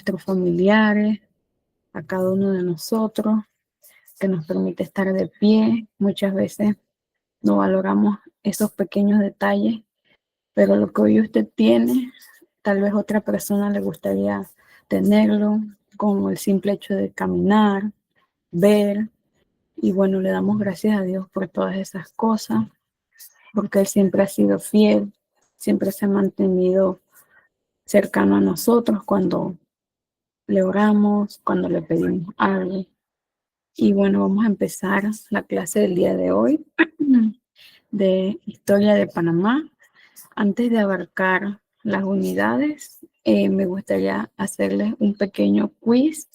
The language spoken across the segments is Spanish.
nuestros familiares, a cada uno de nosotros, que nos permite estar de pie. Muchas veces no valoramos esos pequeños detalles, pero lo que hoy usted tiene, tal vez otra persona le gustaría tenerlo, como el simple hecho de caminar, ver. Y bueno, le damos gracias a Dios por todas esas cosas, porque Él siempre ha sido fiel, siempre se ha mantenido cercano a nosotros cuando le oramos, cuando le pedimos algo. Y bueno, vamos a empezar la clase del día de hoy de Historia de Panamá. Antes de abarcar las unidades, me gustaría hacerles un pequeño quiz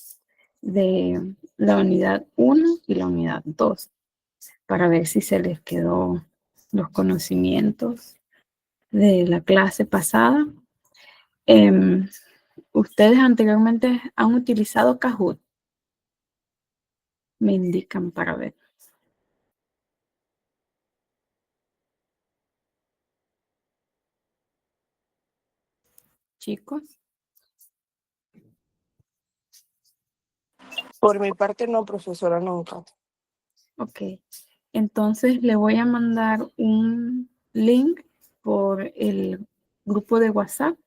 de la unidad 1 y la unidad 2 para ver si se les quedó los conocimientos de la clase pasada. ¿Ustedes anteriormente han utilizado Kahoot? Me indican para ver. Chicos. Por mi parte no, profesora, nunca. Ok. Entonces le voy a mandar un link por el grupo de WhatsApp.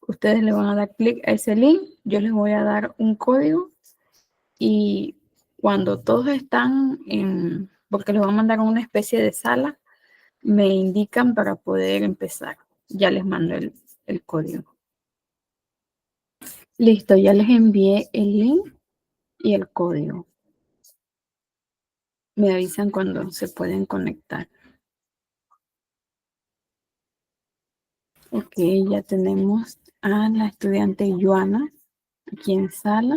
Ustedes le van a dar clic a ese link. Yo les voy a dar un código y cuando todos están en, porque les voy a mandar una especie de sala, me indican para poder empezar. Ya les mando el código. Listo, ya les envié el link y el código. Me avisan cuando se pueden conectar. Ok, ya tenemos a la estudiante Joana aquí en sala.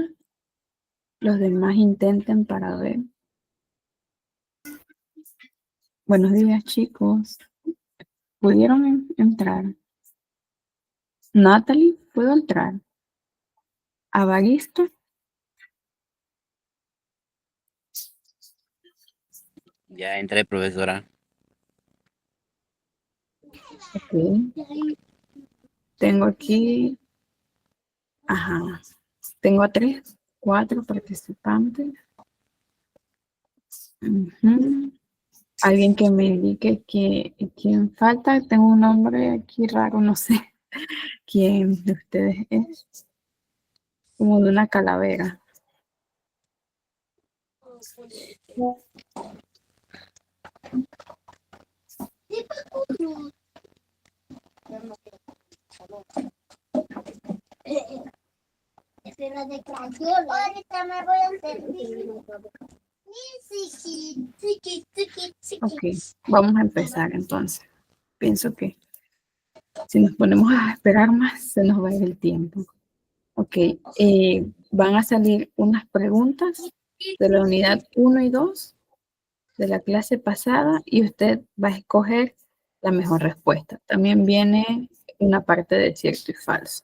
Los demás intenten para ver. Buenos días, chicos. ¿Pudieron entrar? Natalie, ¿puedo entrar? ¿Avaristo? Ya entré, profesora. Ok. Tengo aquí, ajá, tengo a 3, 4 participantes. Alguien que me indique quién falta. Tengo un nombre aquí raro, no sé quién de ustedes es. Como de una calavera. Ahorita me voy a servir. Ok, vamos a empezar entonces. Pienso que si nos ponemos a esperar más, se nos va a ir el tiempo. Ok, van a salir unas preguntas de la unidad 1 y 2 de la clase pasada y usted va a escoger la mejor respuesta. También viene una parte de cierto y falso.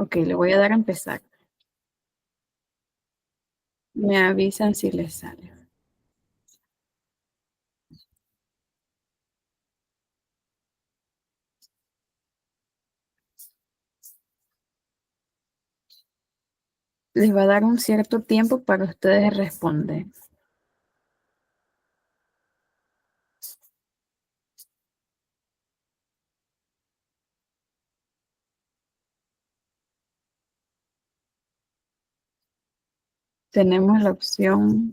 Ok, le voy a dar a empezar. Me avisan si les sale. Les va a dar un cierto tiempo para ustedes responder. Tenemos la opción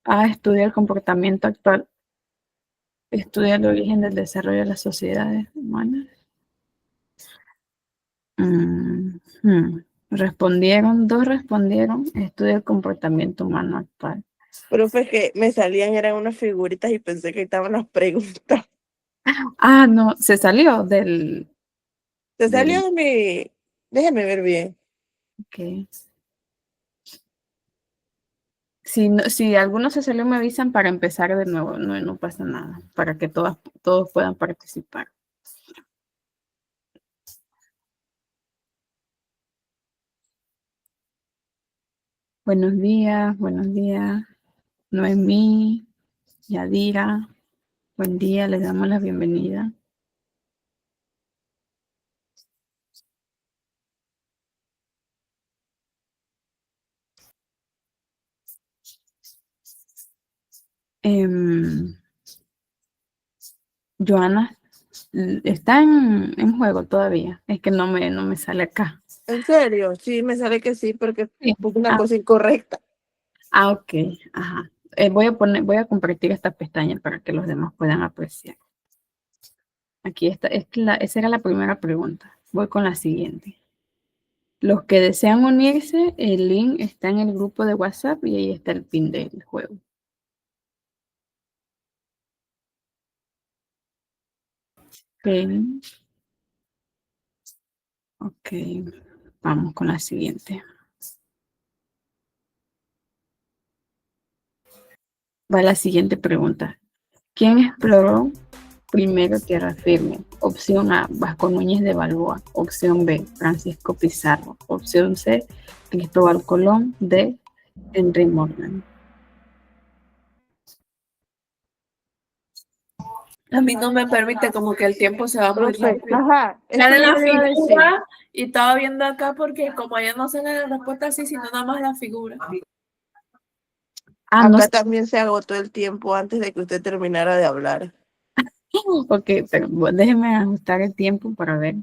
A, estudia el comportamiento actual. Estudia el origen del desarrollo de las sociedades humanas. Dos respondieron, estudia el comportamiento humano actual. Profe, es que me salían, eran unas figuritas y pensé que estaban las preguntas. Ah, no, se salió del... Se salió de mi... Déjeme ver bien. Ok. Si alguno se salió, me avisan para empezar de nuevo. No pasa nada, para que todos puedan participar. Buenos días. Noemí, Yadira, buen día, les damos la bienvenida. Joana, está en juego todavía, es que no me sale acá. ¿En serio? Sí, me sale que sí, porque Sí. puse una cosa incorrecta. Ok, ajá. Voy a compartir esta pestaña para que los demás puedan apreciar. Aquí está, esa era la primera pregunta. Voy con la siguiente. Los que desean unirse, el link está en el grupo de WhatsApp y ahí está el pin del juego. Ok, vamos con la siguiente. Va la siguiente pregunta. ¿Quién exploró primero tierra firme? Opción A, Vasco Núñez de Balboa. Opción B, Francisco Pizarro. Opción C, Cristóbal Colón. D, Henry Morgan. A mí no me permite, como que el tiempo se va muy Profe, rápido. ajá, Sale eso la yo le iba a decir. figura y estaba viendo acá porque como ya no sale la respuesta así, sino nada más la figura. Ah, no. Acá también se agotó el tiempo antes de que usted terminara de hablar. Ok, pero déjeme ajustar el tiempo para ver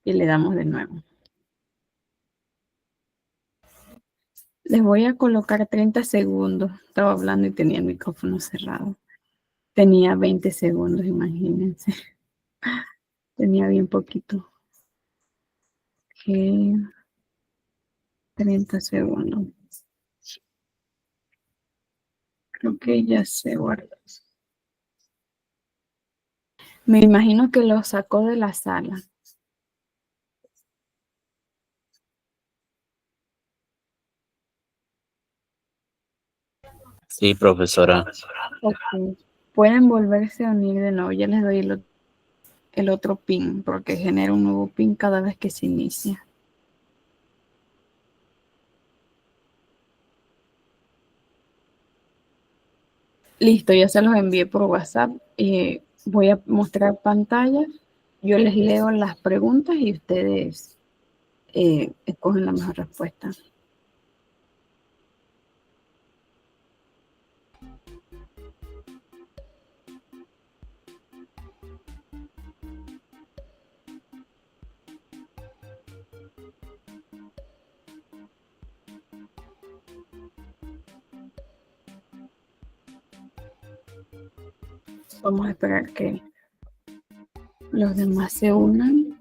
y le damos de nuevo. Les voy a colocar 30 segundos. Estaba hablando y tenía el micrófono cerrado. Tenía 20 segundos, imagínense. Tenía bien poquito. Ok. 30 segundos. Creo que ya se guardó. Me imagino que lo sacó de la sala. Sí, profesora. Ok. Pueden volverse a unir de nuevo. Ya les doy el otro pin porque genera un nuevo pin cada vez que se inicia. Listo, ya se los envié por WhatsApp. Voy a mostrar pantalla. Yo les leo las preguntas y ustedes escogen la mejor respuesta. Vamos a esperar que los demás se unan.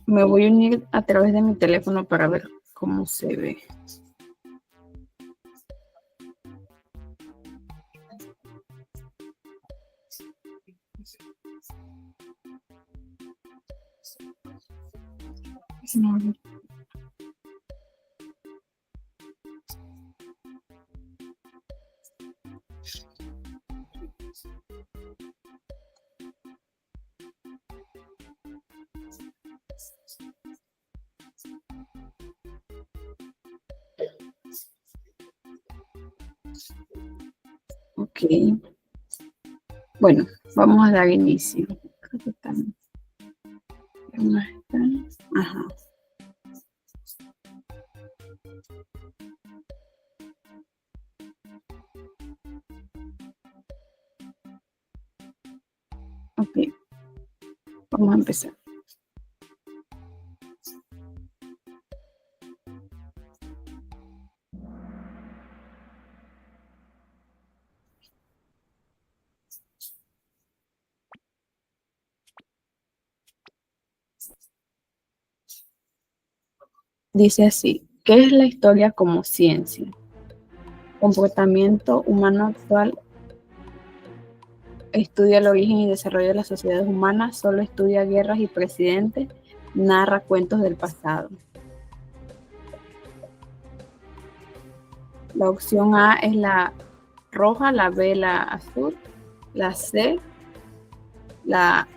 Me voy a unir a través de mi teléfono para ver cómo se ve. No. Ok. Bueno, vamos a dar inicio. Creo que están. ¿No están? Ajá. Ok. Vamos a empezar. Dice así, ¿qué es la historia como ciencia? Comportamiento humano actual, estudia el origen y desarrollo de las sociedades humanas, solo estudia guerras y presidentes, narra cuentos del pasado. La opción A es la roja, la B la azul la C, la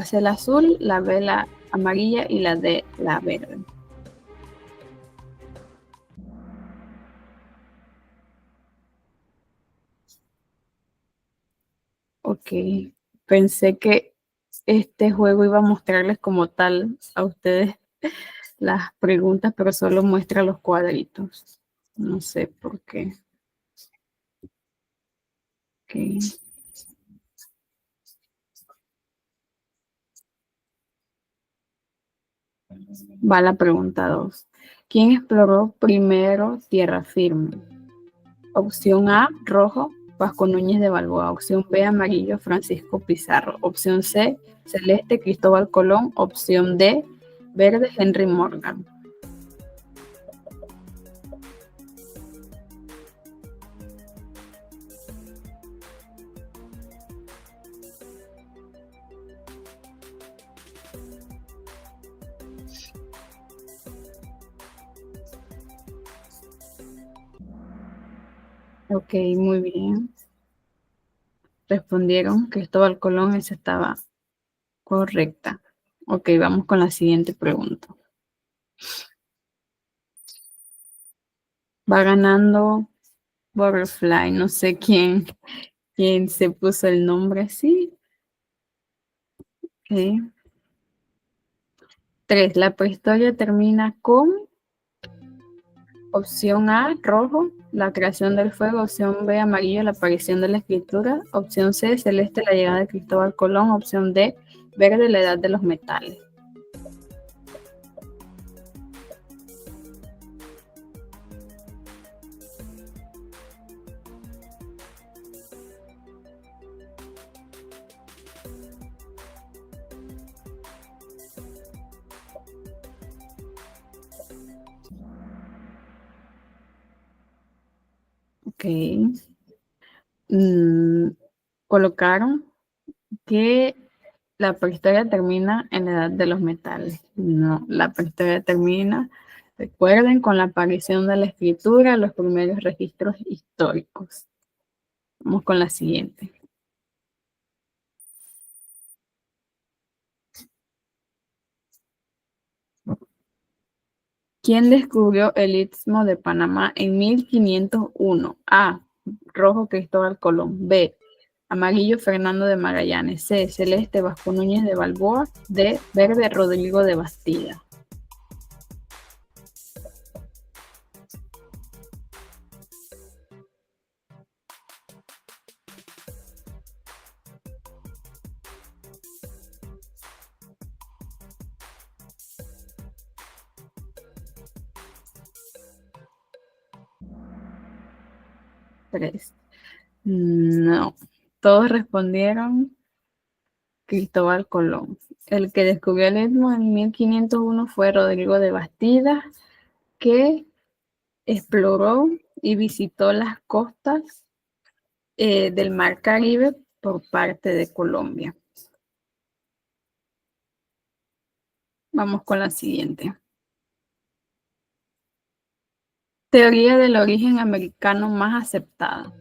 C la azul, la B la amarilla y la D la verde. Ok, pensé que este juego iba a mostrarles como tal a ustedes las preguntas, pero solo muestra los cuadritos. No sé por qué. Okay. Va la pregunta 2. ¿Quién exploró primero tierra firme? Opción A, rojo, Vasco Núñez de Balboa. Opción B, amarillo, Francisco Pizarro. Opción C, celeste, Cristóbal Colón. Opción D, verde, Henry Morgan. Ok, muy bien. Respondieron Cristóbal Colón, esa estaba correcta. Ok, vamos con la siguiente pregunta. Va ganando Butterfly, no sé quién se puso el nombre así. Okay. 3. La prehistoria termina con opción A, rojo, la creación del fuego. Opción B, amarillo, la aparición de la escritura. Opción C, celeste, la llegada de Cristóbal Colón. Opción D, verde, la edad de los metales. Ok. Colocaron que la prehistoria termina en la edad de los metales. No, la prehistoria termina, recuerden, con la aparición de la escritura, los primeros registros históricos. Vamos con la siguiente. ¿Quién descubrió el Istmo de Panamá en 1501? A, rojo, Cristóbal Colón. B, amarillo, Fernando de Magallanes. C, celeste, Vasco Núñez de Balboa. D, verde, Rodrigo de Bastida. Tres. No, todos respondieron Cristóbal Colón. El que descubrió el Istmo en 1501 fue Rodrigo de Bastida, que exploró y visitó las costas del Mar Caribe por parte de Colombia. Vamos con la siguiente. Teoría del origen americano más aceptada.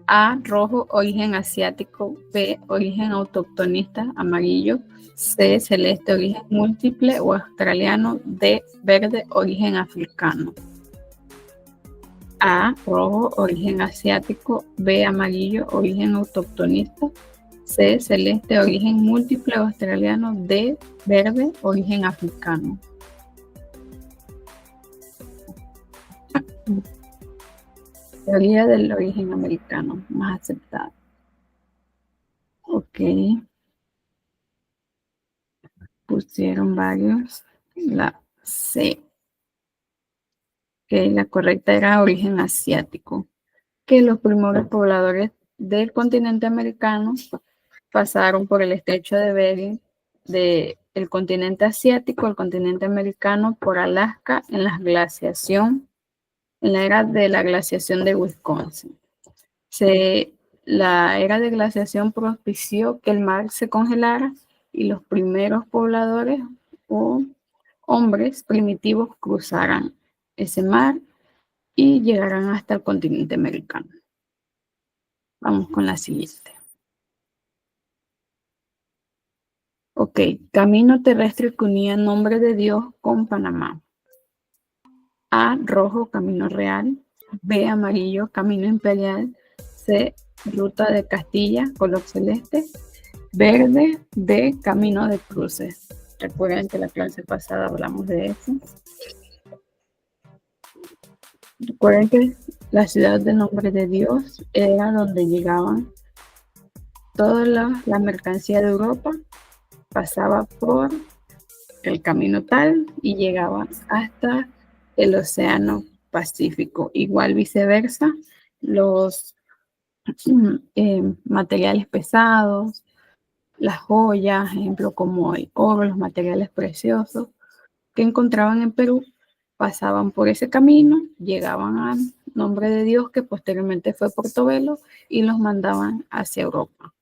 A, rojo, origen asiático. B, origen autoctonista, amarillo. C, celeste, origen múltiple o australiano. D, verde, origen africano. A, rojo, origen asiático. B, amarillo, origen autoctonista. C, celeste, origen múltiple o australiano. D, verde, origen africano. Teoría del origen americano más aceptada. Ok. Pusieron varios. La C. Que la correcta era origen asiático. Que los primeros pobladores del continente americano pasaron por el estrecho de Bering del continente asiático al continente americano por Alaska en la glaciación, en la era de la glaciación de Wisconsin. La era de glaciación propició que el mar se congelara y los primeros pobladores o hombres primitivos cruzaran ese mar y llegaran hasta el continente americano. Vamos con la siguiente. Ok, camino terrestre que unía Nombre de Dios con Panamá. A, rojo, camino real. B, amarillo, camino imperial. C, ruta de Castilla, color celeste. Verde, D, camino de cruces. Recuerden que la clase pasada hablamos de eso. Recuerden que la ciudad de Nombre de Dios era donde llegaban toda la mercancía de Europa, pasaba por el camino tal y llegaba hasta el Océano Pacífico. Igual viceversa, los materiales pesados, las joyas, ejemplo como el oro, los materiales preciosos que encontraban en Perú, pasaban por ese camino, llegaban al Nombre de Dios, que posteriormente fue Portobelo, y los mandaban hacia Europa.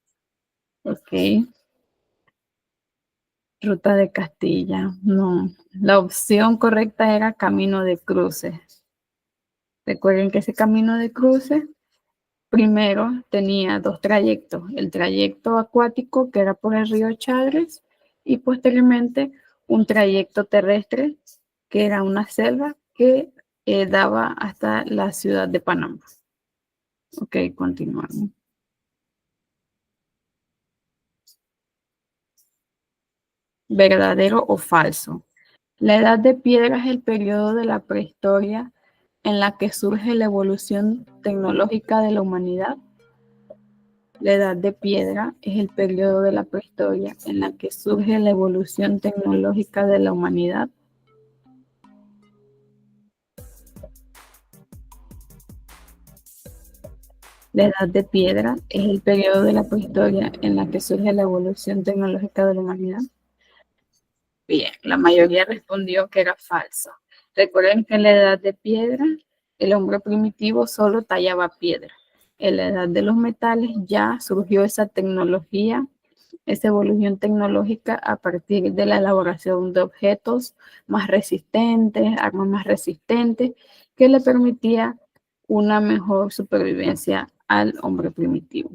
Ok. Ruta de Castilla. No, la opción correcta era camino de cruces. Recuerden que ese camino de cruces primero tenía dos trayectos. El trayecto acuático, que era por el río Chagres, y posteriormente un trayecto terrestre, que era una selva que daba hasta la ciudad de Panamá. Ok, continuamos. ¿Verdadero o falso? La edad de piedra es el periodo de la prehistoria en la que surge la evolución tecnológica de la humanidad. La edad de piedra es el periodo de la prehistoria en la que surge la evolución tecnológica de la humanidad. La edad de piedra es el periodo de la prehistoria en la que surge la evolución tecnológica de la humanidad. Bien, la mayoría respondió que era falso. Recuerden que en la edad de piedra, el hombre primitivo solo tallaba piedra. En la edad de los metales ya surgió esa tecnología, esa evolución tecnológica a partir de la elaboración de objetos más resistentes, armas más resistentes, que le permitía una mejor supervivencia al hombre primitivo.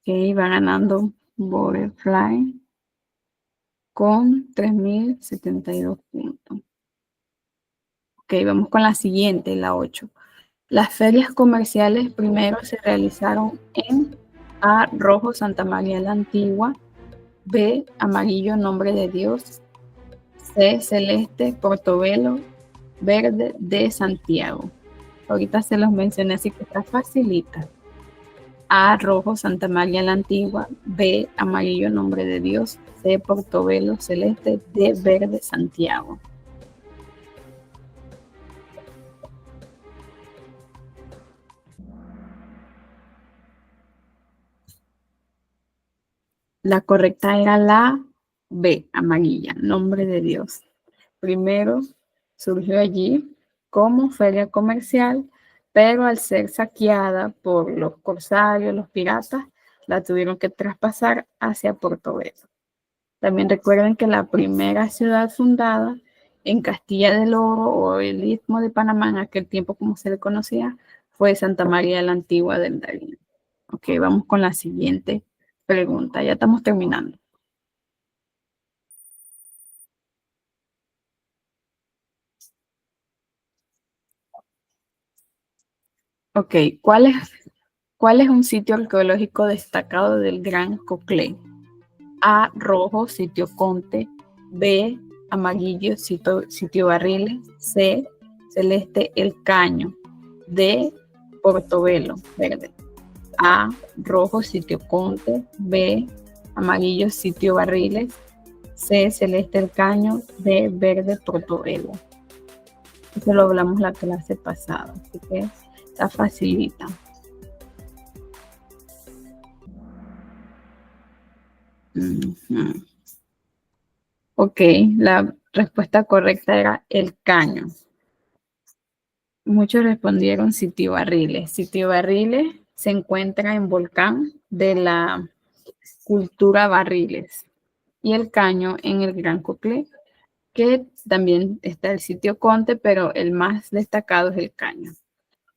Ok, va ganando Butterfly con 3.072 puntos. Ok, vamos con la siguiente, la 8. Las ferias comerciales primero se realizaron en A, rojo, Santa María la Antigua. B, amarillo, Nombre de Dios. C, celeste, Portobelo. Verde, D, Santiago. Ahorita se los mencioné, así que está facilita. A, rojo, Santa María la Antigua. B, amarillo, Nombre de Dios. C, Portobelo, celeste. D, verde, Santiago. La correcta era la B, amarilla, Nombre de Dios. Primero surgió allí como feria comercial, pero al ser saqueada por los corsarios, los piratas, la tuvieron que traspasar hacia Portobelo. También recuerden que la primera ciudad fundada en Castilla del Oro o el Istmo de Panamá, en aquel tiempo como se le conocía, fue Santa María la Antigua del Darién. Ok, vamos con la siguiente pregunta. Ya estamos terminando. Ok, ¿cuál es un sitio arqueológico destacado del Gran Coclé? A, rojo, sitio Conte. B, amarillo, sitio Barriles. C, celeste, El Caño. D, Portobelo, verde. A, rojo, sitio Conte. B, amarillo, sitio Barriles. C, celeste, El Caño. D, verde, Portobelo. Eso lo hablamos la clase pasada, así que está facilita. Ok, la respuesta correcta era El Caño. Muchos respondieron Sitio Barriles. Sitio Barriles se encuentra en Volcán de la cultura Barriles y El Caño en el Gran Coclé, que también está el sitio Conte, pero el más destacado es El Caño.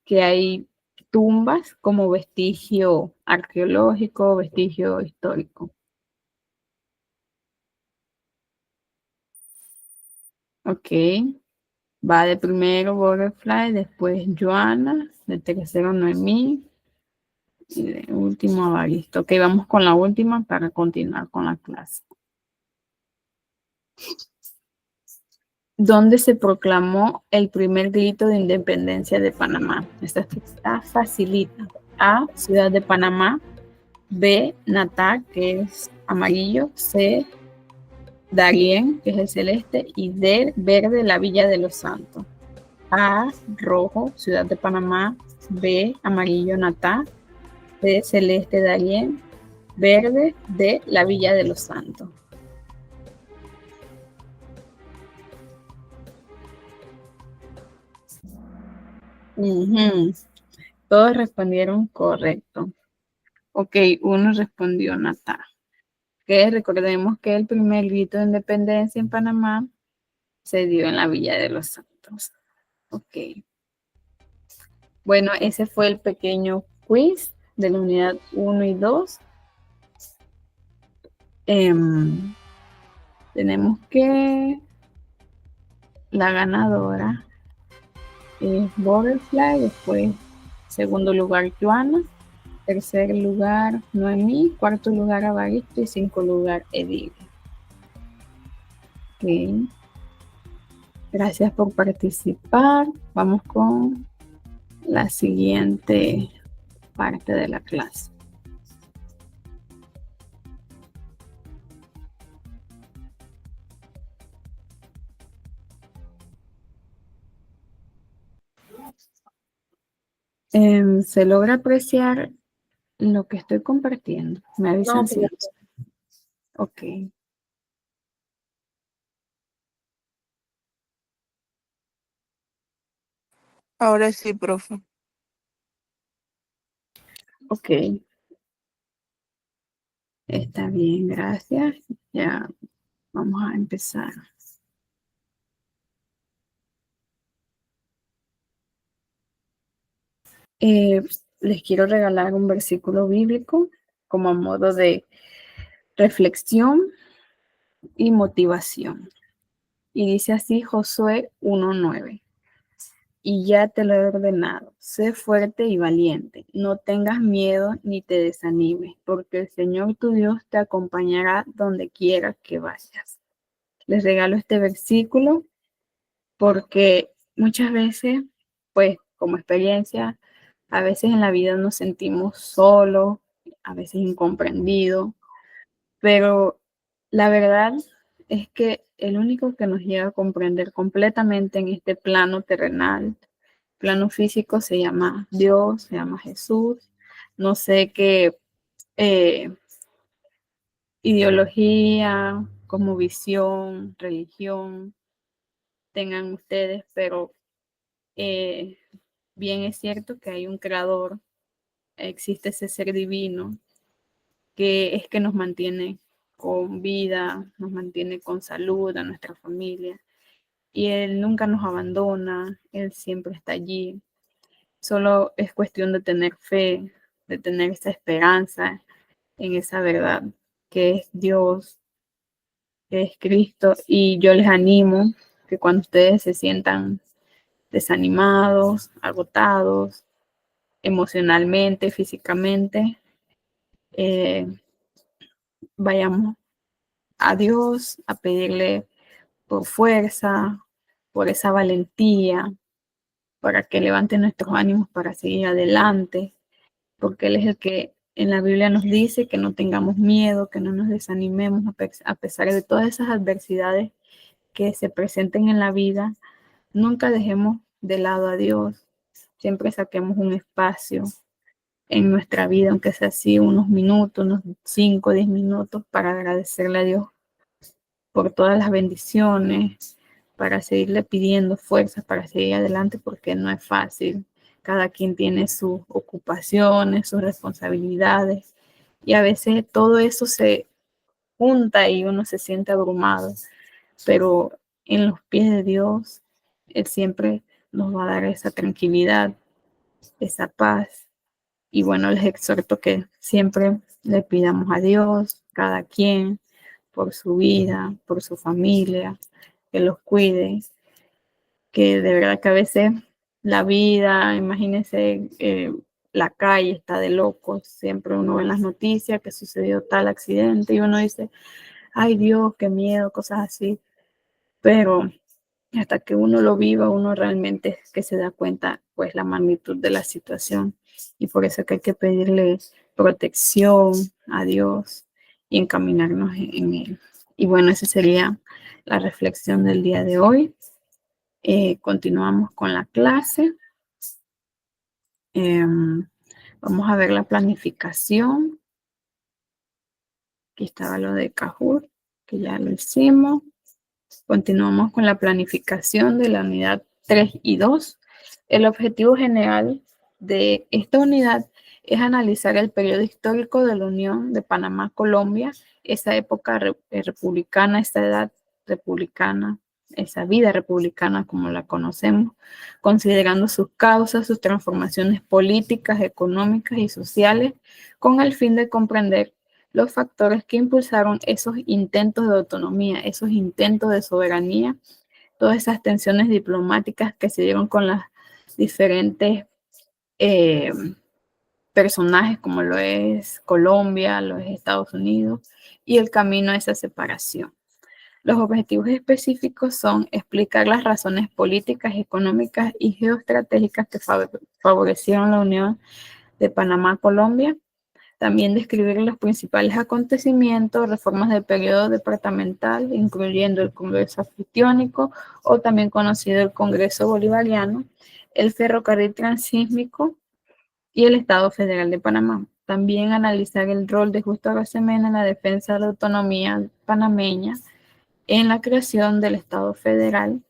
que hay tumbas como vestigio arqueológico, vestigio histórico. Ok. Va de primero Butterfly, después Joana, de tercero Noemí y de último Avaristo. Ok, vamos con la última para continuar con la clase. ¿Dónde se proclamó el primer grito de independencia de Panamá? Esta está facilita. A, Ciudad de Panamá. B, Natá, que es amarillo. C, Darién, que es el celeste. Y D, verde, la Villa de los Santos. A, rojo, Ciudad de Panamá. B, amarillo, Natá. C, celeste, Darién. Verde, D, la Villa de los Santos. Todos respondieron correcto. Ok, uno respondió Natá. Que recordemos que el primer grito de independencia en Panamá se dio en la Villa de los Santos. Ok. Bueno, ese fue el pequeño quiz de la unidad 1 y 2. Tenemos que la ganadora es Butterfly, después segundo lugar Joana, tercer lugar Noemí, cuarto lugar Avaristo y quinto lugar Edil. Ok. Gracias por participar. Vamos con la siguiente parte de la clase. ¿Se logra apreciar lo que estoy compartiendo? Me avisan No, si. Ok. Ahora sí, profe. Ok. Está bien, gracias. Ya vamos a empezar. Les quiero regalar un versículo bíblico como a modo de reflexión y motivación. Y dice así Josué 1:9. Y ya te lo he ordenado, sé fuerte y valiente, no tengas miedo ni te desanimes, porque el Señor tu Dios te acompañará donde quiera que vayas. Les regalo este versículo porque muchas veces, pues como experiencia, a veces en la vida nos sentimos solos, a veces incomprendidos, pero la verdad es que el único que nos llega a comprender completamente en este plano terrenal, plano físico, se llama Dios, se llama Jesús. No sé qué ideología, como visión, religión tengan ustedes, pero bien es cierto que hay un creador, existe ese ser divino que es que nos mantiene con vida, nos mantiene con salud a nuestra familia. Y Él nunca nos abandona, Él siempre está allí. Solo es cuestión de tener fe, de tener esa esperanza en esa verdad que es Dios, que es Cristo. Y yo les animo que cuando ustedes se sientan desanimados, agotados, emocionalmente, físicamente, vayamos a Dios a pedirle por fuerza, por esa valentía, para que levante nuestros ánimos para seguir adelante, porque Él es el que en la Biblia nos dice que no tengamos miedo, que no nos desanimemos a pesar de todas esas adversidades que se presenten en la vida. Nunca dejemos de lado a Dios, siempre saquemos un espacio en nuestra vida, aunque sea así unos minutos, unos 5 o 10 minutos, para agradecerle a Dios por todas las bendiciones, para seguirle pidiendo fuerzas para seguir adelante, porque no es fácil. Cada quien tiene sus ocupaciones, sus responsabilidades, y a veces todo eso se junta y uno se siente abrumado, pero en los pies de Dios, Él siempre nos va a dar esa tranquilidad esa paz. Y bueno, les exhorto que siempre le pidamos a Dios, cada quien, por su vida, por su familia, que los cuide, que de verdad que a veces la vida, imagínense, la calle está de locos, siempre uno ve en las noticias que sucedió tal accidente y uno dice, ay Dios, qué miedo, cosas así, pero hasta que uno lo viva, uno realmente es que se da cuenta, pues, la magnitud de la situación. Y por eso que hay que pedirle protección a Dios y encaminarnos en Él. Y bueno, esa sería la reflexión del día de hoy. Continuamos con la clase. Vamos a ver la planificación. Aquí estaba lo de Kahoot, que ya lo hicimos. Continuamos con la planificación de la unidad 3 y 2. El objetivo general de esta unidad es analizar el periodo histórico de la Unión de Panamá-Colombia, esa época republicana, esa edad republicana, esa vida republicana como la conocemos, considerando sus causas, sus transformaciones políticas, económicas y sociales, con el fin de comprender los factores que impulsaron esos intentos de autonomía, esos intentos de soberanía, todas esas tensiones diplomáticas que se dieron con las diferentes personajes como lo es Colombia, lo es Estados Unidos, y el camino a esa separación. Los objetivos específicos son explicar las razones políticas, económicas y geoestratégicas que favorecieron la unión de Panamá-Colombia. También describir los principales acontecimientos, reformas del periodo departamental, incluyendo el Congreso Anfitriónico, o también conocido el Congreso Bolivariano, el ferrocarril transísmico y el Estado Federal de Panamá. También analizar el rol de Justo Arosemena en la defensa de la autonomía panameña en la creación del Estado Federal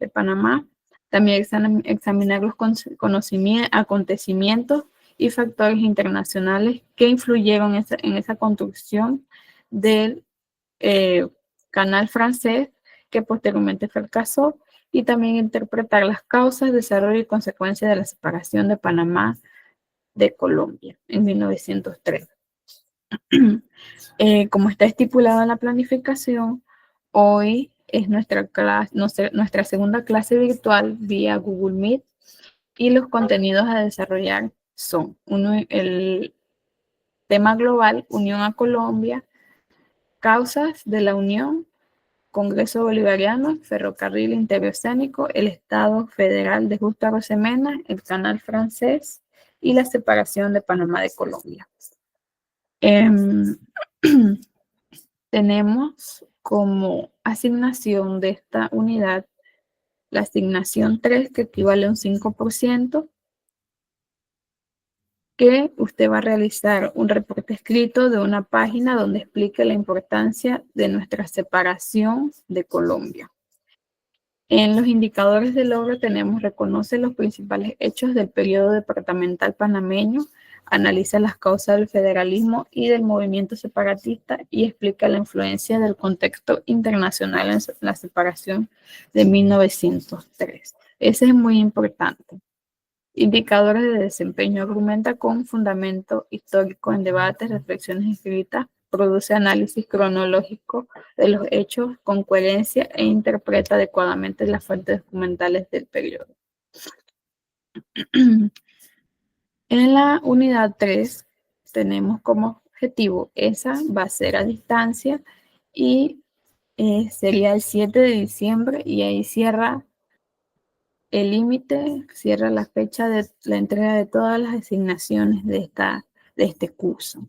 de Panamá. También examinar los acontecimientos y factores internacionales que influyeron en esa construcción del canal francés que posteriormente fracasó, y también interpretar las causas, desarrollo y consecuencias de la separación de Panamá de Colombia en 1903. Como está estipulado en la planificación, hoy es nuestra segunda clase virtual vía Google Meet, y los contenidos a desarrollar son el tema global, Unión a Colombia, causas de la Unión, Congreso Bolivariano, Ferrocarril Interoceánico, el Estado Federal de Justo Arosemena, el Canal Francés y la separación de Panamá de Colombia. Tenemos como asignación de esta unidad la asignación 3, que equivale a un 5%, que usted va a realizar un reporte escrito de una página donde explique la importancia de nuestra separación de Colombia. En los indicadores de logro tenemos: reconoce los principales hechos del periodo departamental panameño, analiza las causas del federalismo y del movimiento separatista y explica la influencia del contexto internacional en la separación de 1903. Ese es muy importante. Indicadores de desempeño: argumenta con fundamento histórico en debates, reflexiones escritas, produce análisis cronológico de los hechos con coherencia e interpreta adecuadamente las fuentes documentales del periodo. En la unidad 3 tenemos como objetivo, esa va a ser a distancia y sería el 7 de diciembre, y ahí cierra el límite, cierra la fecha de la entrega de todas las asignaciones de este curso.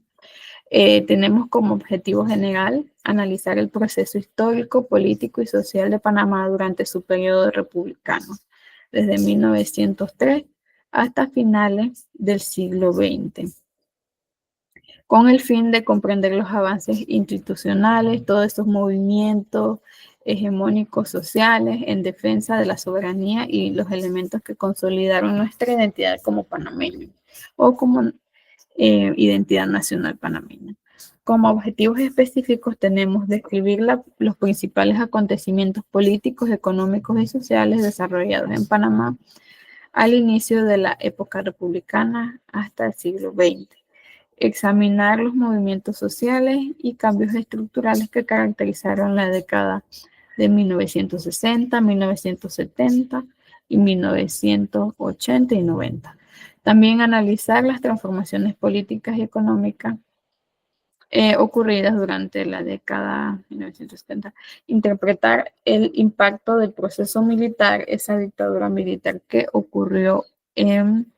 Tenemos como objetivo general analizar el proceso histórico, político y social de Panamá durante su periodo republicano, desde 1903 hasta finales del siglo XX, con el fin de comprender los avances institucionales, todos estos movimientos hegemónicos sociales en defensa de la soberanía y los elementos que consolidaron nuestra identidad como panameños o como identidad nacional panameña. Como objetivos específicos tenemos describir los principales acontecimientos políticos, económicos y sociales desarrollados en Panamá al inicio de la época republicana hasta el siglo XX. Examinar los movimientos sociales y cambios estructurales que caracterizaron la década de 1960, 1970 y 1980 y 90. También analizar las transformaciones políticas y económicas ocurridas durante la década de 1970. Interpretar el impacto del proceso militar, esa dictadura militar que ocurrió en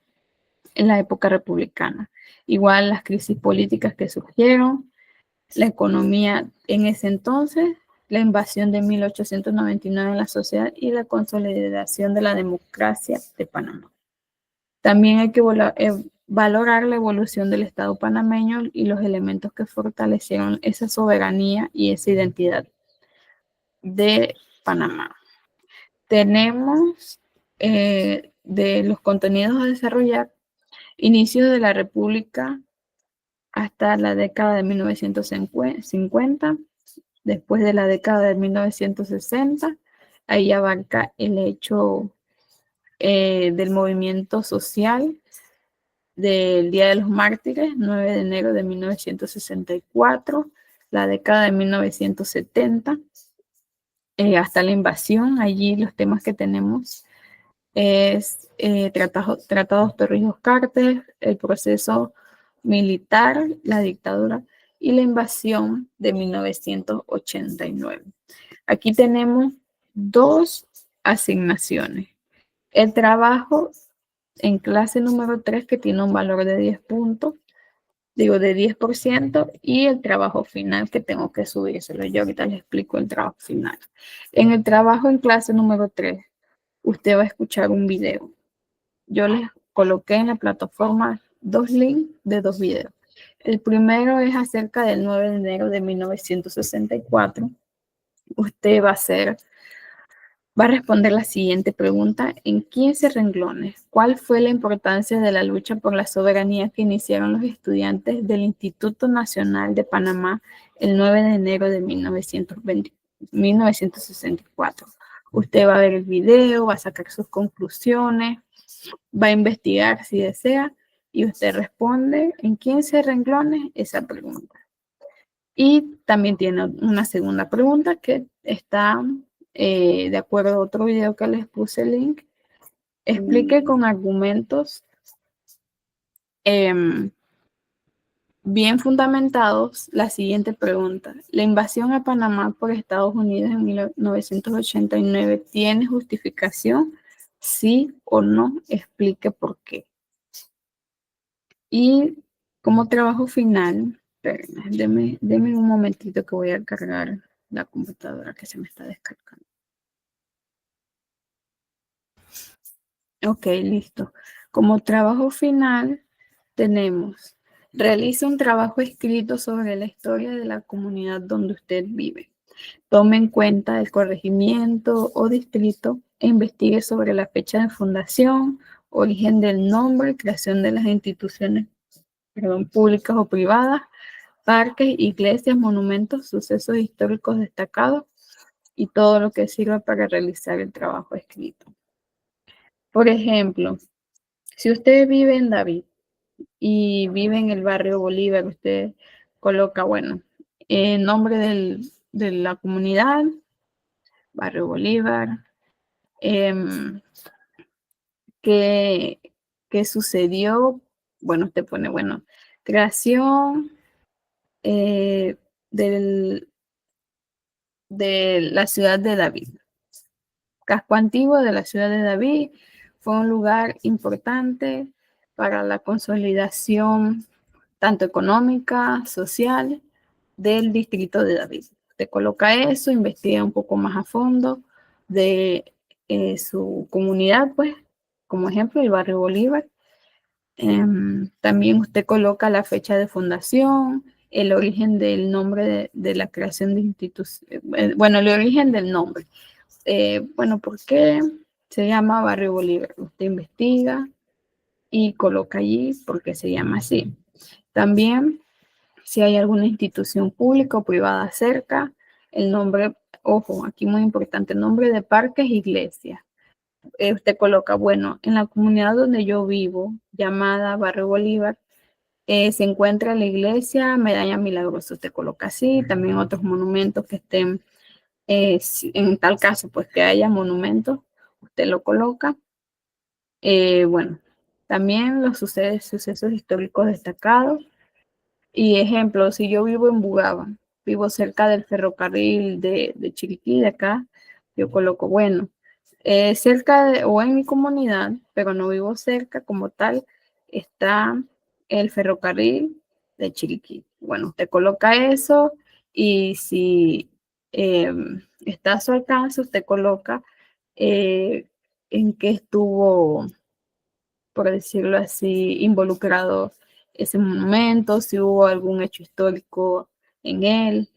la época republicana. Igual las crisis políticas que surgieron, la economía en ese entonces, la invasión de 1899 en la sociedad y la consolidación de la democracia de Panamá. También hay que valorar la evolución del Estado panameño y los elementos que fortalecieron esa soberanía y esa identidad de Panamá. Tenemos de los contenidos a desarrollar, inicio de la República hasta la década de 1950, después de la década de 1960, ahí abarca el hecho del movimiento social del Día de los Mártires, 9 de enero de 1964, la década de 1970, hasta la invasión. Allí los temas que tenemos es tratados Torrijos-Carter, el proceso militar, la dictadura y la invasión de 1989. Aquí tenemos dos asignaciones. El trabajo en clase número 3 que tiene un valor de 10 puntos, digo de 10%, y el trabajo final que tengo que subírselo. Yo ahorita les explico el trabajo final. En el trabajo en clase número 3, usted va a escuchar un video. Yo les coloqué en la plataforma 2 links de 2 videos. El primero es acerca del 9 de enero de 1964. Usted va a responder la siguiente pregunta en 15 renglones. ¿Cuál fue la importancia de la lucha por la soberanía que iniciaron los estudiantes del Instituto Nacional de Panamá el 9 de enero de 1964? Usted va a ver el video, va a sacar sus conclusiones, va a investigar si desea y usted responde en 15 renglones esa pregunta. Y también tiene una segunda pregunta que está de acuerdo a otro video que les puse el link. Explique con argumentos bien fundamentados la siguiente pregunta. ¿La invasión a Panamá por Estados Unidos en 1989 tiene justificación? ¿Sí o no? Explique por qué. Y como trabajo final, denme un momentito que voy a cargar la computadora que se me está descargando. Ok, listo. Como trabajo final tenemos, realice un trabajo escrito sobre la historia de la comunidad donde usted vive. Tome en cuenta el corregimiento o distrito e investigue sobre la fecha de fundación, origen del nombre, creación de las instituciones públicas o privadas, parques, iglesias, monumentos, sucesos históricos destacados y todo lo que sirva para realizar el trabajo escrito. Por ejemplo, si usted vive en David y vive en el barrio Bolívar, usted coloca, bueno, el nombre de la comunidad, barrio Bolívar, ¿qué sucedió? Bueno, usted pone, bueno, creación de la ciudad de David. Casco antiguo de la ciudad de David fue un lugar importante para la consolidación tanto económica, social, del distrito de David. Usted coloca eso, investiga un poco más a fondo de su comunidad, pues, como ejemplo, el barrio Bolívar. También usted coloca la fecha de fundación, el origen del nombre de la creación de institución, bueno, el origen del nombre. Bueno, ¿por qué se llama barrio Bolívar? Usted investiga y coloca allí por qué se llama así. También, si hay alguna institución pública o privada cerca, el nombre, ojo, aquí muy importante, el nombre de parques, iglesias. usted coloca, bueno, en la comunidad donde yo vivo, llamada Barrio Bolívar, se encuentra la iglesia Medalla Milagrosa. Usted coloca así, también otros monumentos que estén, en tal caso, pues que haya monumentos, usted lo coloca. Bueno, también los sucesos históricos destacados. Y ejemplo, si yo vivo en Bugaba, vivo cerca del ferrocarril de Chiriquí, de acá, yo coloco, bueno, cerca o en mi comunidad, pero no vivo cerca como tal, está el ferrocarril de Chiriquí. Bueno, usted coloca eso y si está a su alcance, usted coloca en qué estuvo, por decirlo así, involucrado ese monumento, si hubo algún hecho histórico en él,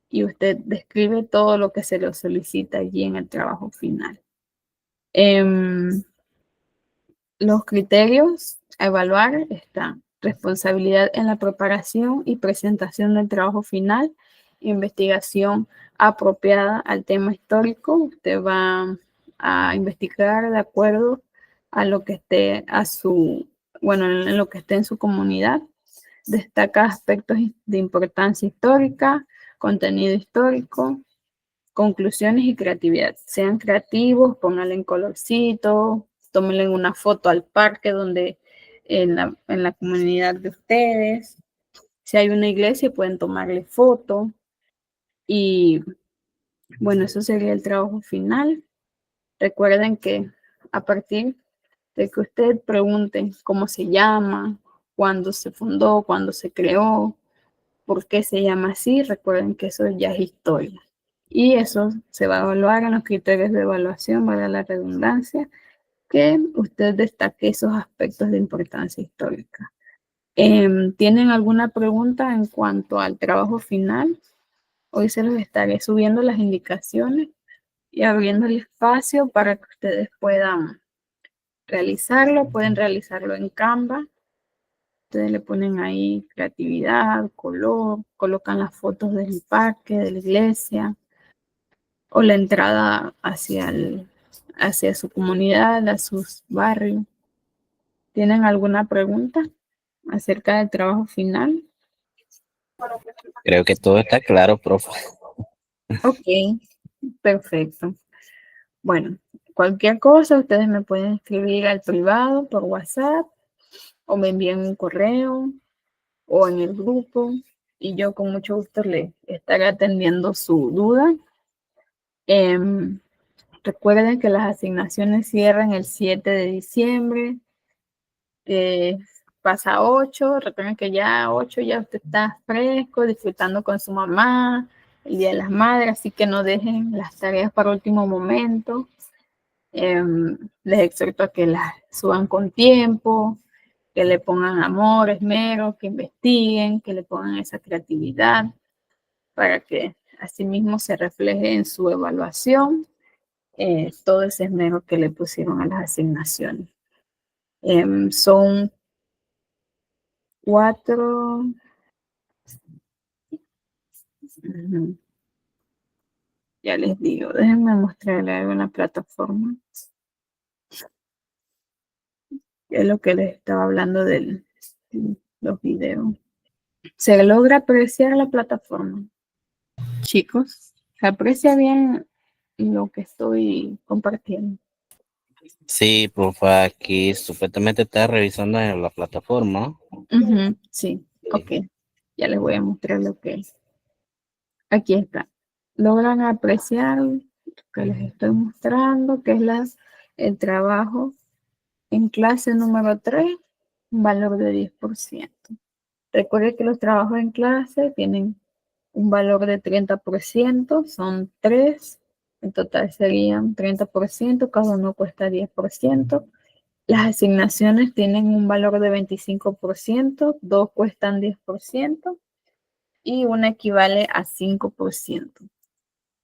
y usted describe todo lo que se le solicita allí en el trabajo final. Los criterios a evaluar están: responsabilidad en la preparación y presentación del trabajo final, investigación apropiada al tema histórico. Usted va a investigar de acuerdo a lo que esté en lo que esté en su comunidad. Destaca aspectos de importancia histórica, contenido histórico, conclusiones y creatividad. Sean creativos, pónganle en colorcito, tómenle una foto al parque donde en la comunidad de ustedes. Si hay una iglesia, pueden tomarle foto. Y bueno, eso sería el trabajo final. Recuerden que a partir de que usted pregunte cómo se llama, cuándo se fundó, cuándo se creó, por qué se llama así, recuerden que eso ya es historia. Y eso se va a evaluar en los criterios de evaluación, valga la redundancia, que usted destaque esos aspectos de importancia histórica. ¿Tienen alguna pregunta en cuanto al trabajo final? Hoy se los estaré subiendo las indicaciones y abriendo el espacio para que ustedes puedan realizarlo. Pueden realizarlo en Canva. Ustedes le ponen ahí creatividad, color, colocan las fotos del parque, de la iglesia, o la entrada hacia su comunidad, a sus barrios. ¿Tienen alguna pregunta acerca del trabajo final? Creo que todo está claro, profe. Ok, perfecto. Bueno, cualquier cosa ustedes me pueden escribir al privado por WhatsApp o me envían un correo o en el grupo y yo con mucho gusto le estaré atendiendo su duda. Recuerden que las asignaciones cierran el 7 de diciembre. Pasa 8, recuerden que ya 8 ya usted está fresco, disfrutando con su mamá, el Día de las Madres, así que no dejen las tareas para último momento. Les exhorto a que las suban con tiempo, que le pongan amor, esmero, que investiguen, que le pongan esa creatividad para que asimismo se refleje en su evaluación todo ese esmero que le pusieron a las asignaciones. Son 4. Ya les digo, déjenme mostrarles algo en la plataforma. Es lo que les estaba hablando de los videos. ¿Se logra apreciar la plataforma? Chicos, ¿se aprecia bien lo que estoy compartiendo? Sí, profe, aquí supuestamente está revisando en la plataforma. Sí, ok. Ya les voy a mostrar lo que es. Aquí está. Logran apreciar lo que les estoy mostrando, que es el trabajo en clase número 3, un valor de 10%. Recuerde que los trabajos en clase tienen un valor de 30%, son 3, en total serían 30%, cada uno cuesta 10%. Las asignaciones tienen un valor de 25%, 2 cuestan 10% y una equivale a 5%.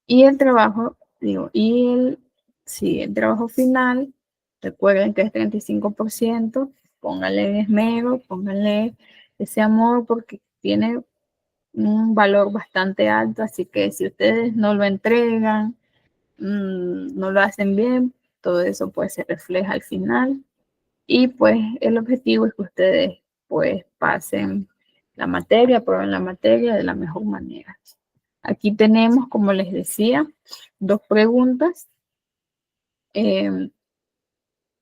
Y el trabajo, el trabajo final, recuerden que es 35%, pónganle esmero, pónganle ese amor porque tiene un valor bastante alto, así que si ustedes no lo entregan, no lo hacen bien, todo eso pues se refleja al final. Y pues el objetivo es que ustedes pues pasen la materia, aprueben la materia de la mejor manera. Aquí tenemos, como les decía, 2 preguntas.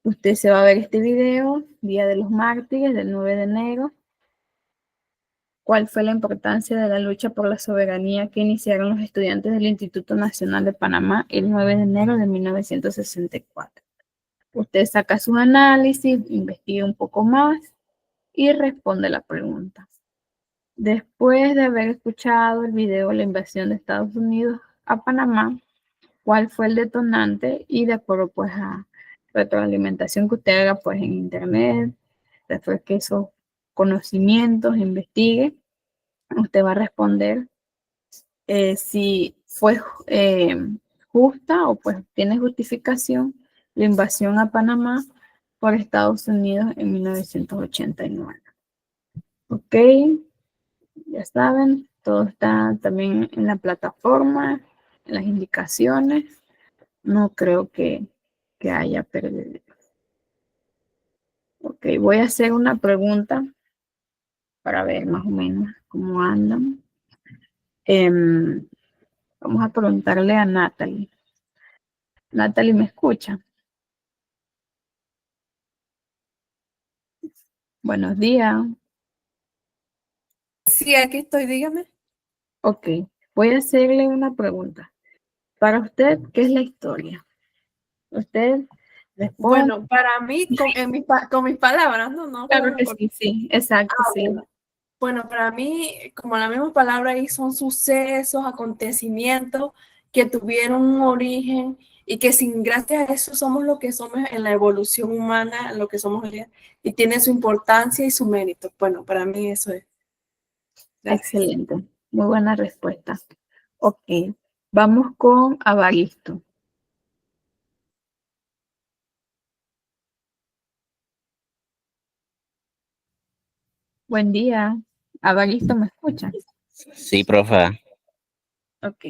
Usted se va a ver este video, Día de los Mártires, del 9 de enero. ¿Cuál fue la importancia de la lucha por la soberanía que iniciaron los estudiantes del Instituto Nacional de Panamá el 9 de enero de 1964? Usted saca su análisis, investiga un poco más y responde la pregunta. Después de haber escuchado el video La invasión de Estados Unidos a Panamá, ¿cuál fue el detonante? Y de acuerdo pues a retroalimentación que usted haga pues en internet, después que esos conocimientos investigue, usted va a responder si fue justa o pues tiene justificación la invasión a Panamá por Estados Unidos en 1989. Ok, ya saben, todo está también en la plataforma, en las indicaciones. No creo que haya perdido. Ok, voy a hacer una pregunta para ver más o menos cómo andan. Vamos a preguntarle a Natalie. Natalie, ¿me escucha? Buenos días. Sí, aquí estoy, dígame. Ok, voy a hacerle una pregunta. Para usted, ¿qué es la historia? Usted responde. Bueno, para mí, con mis palabras, no, Claro que sí, exacto, sí. Bueno, para mí, como la misma palabra ahí, son sucesos, acontecimientos que tuvieron un origen y que sin gracias a eso somos lo que somos en la evolución humana, lo que somos hoy día, y tiene su importancia y su mérito. Bueno, para mí eso es. Gracias. Excelente, muy buena respuesta. Ok, vamos con Avaristo. Buen día. Avaristo, ¿me escucha? Sí, profa. Ok.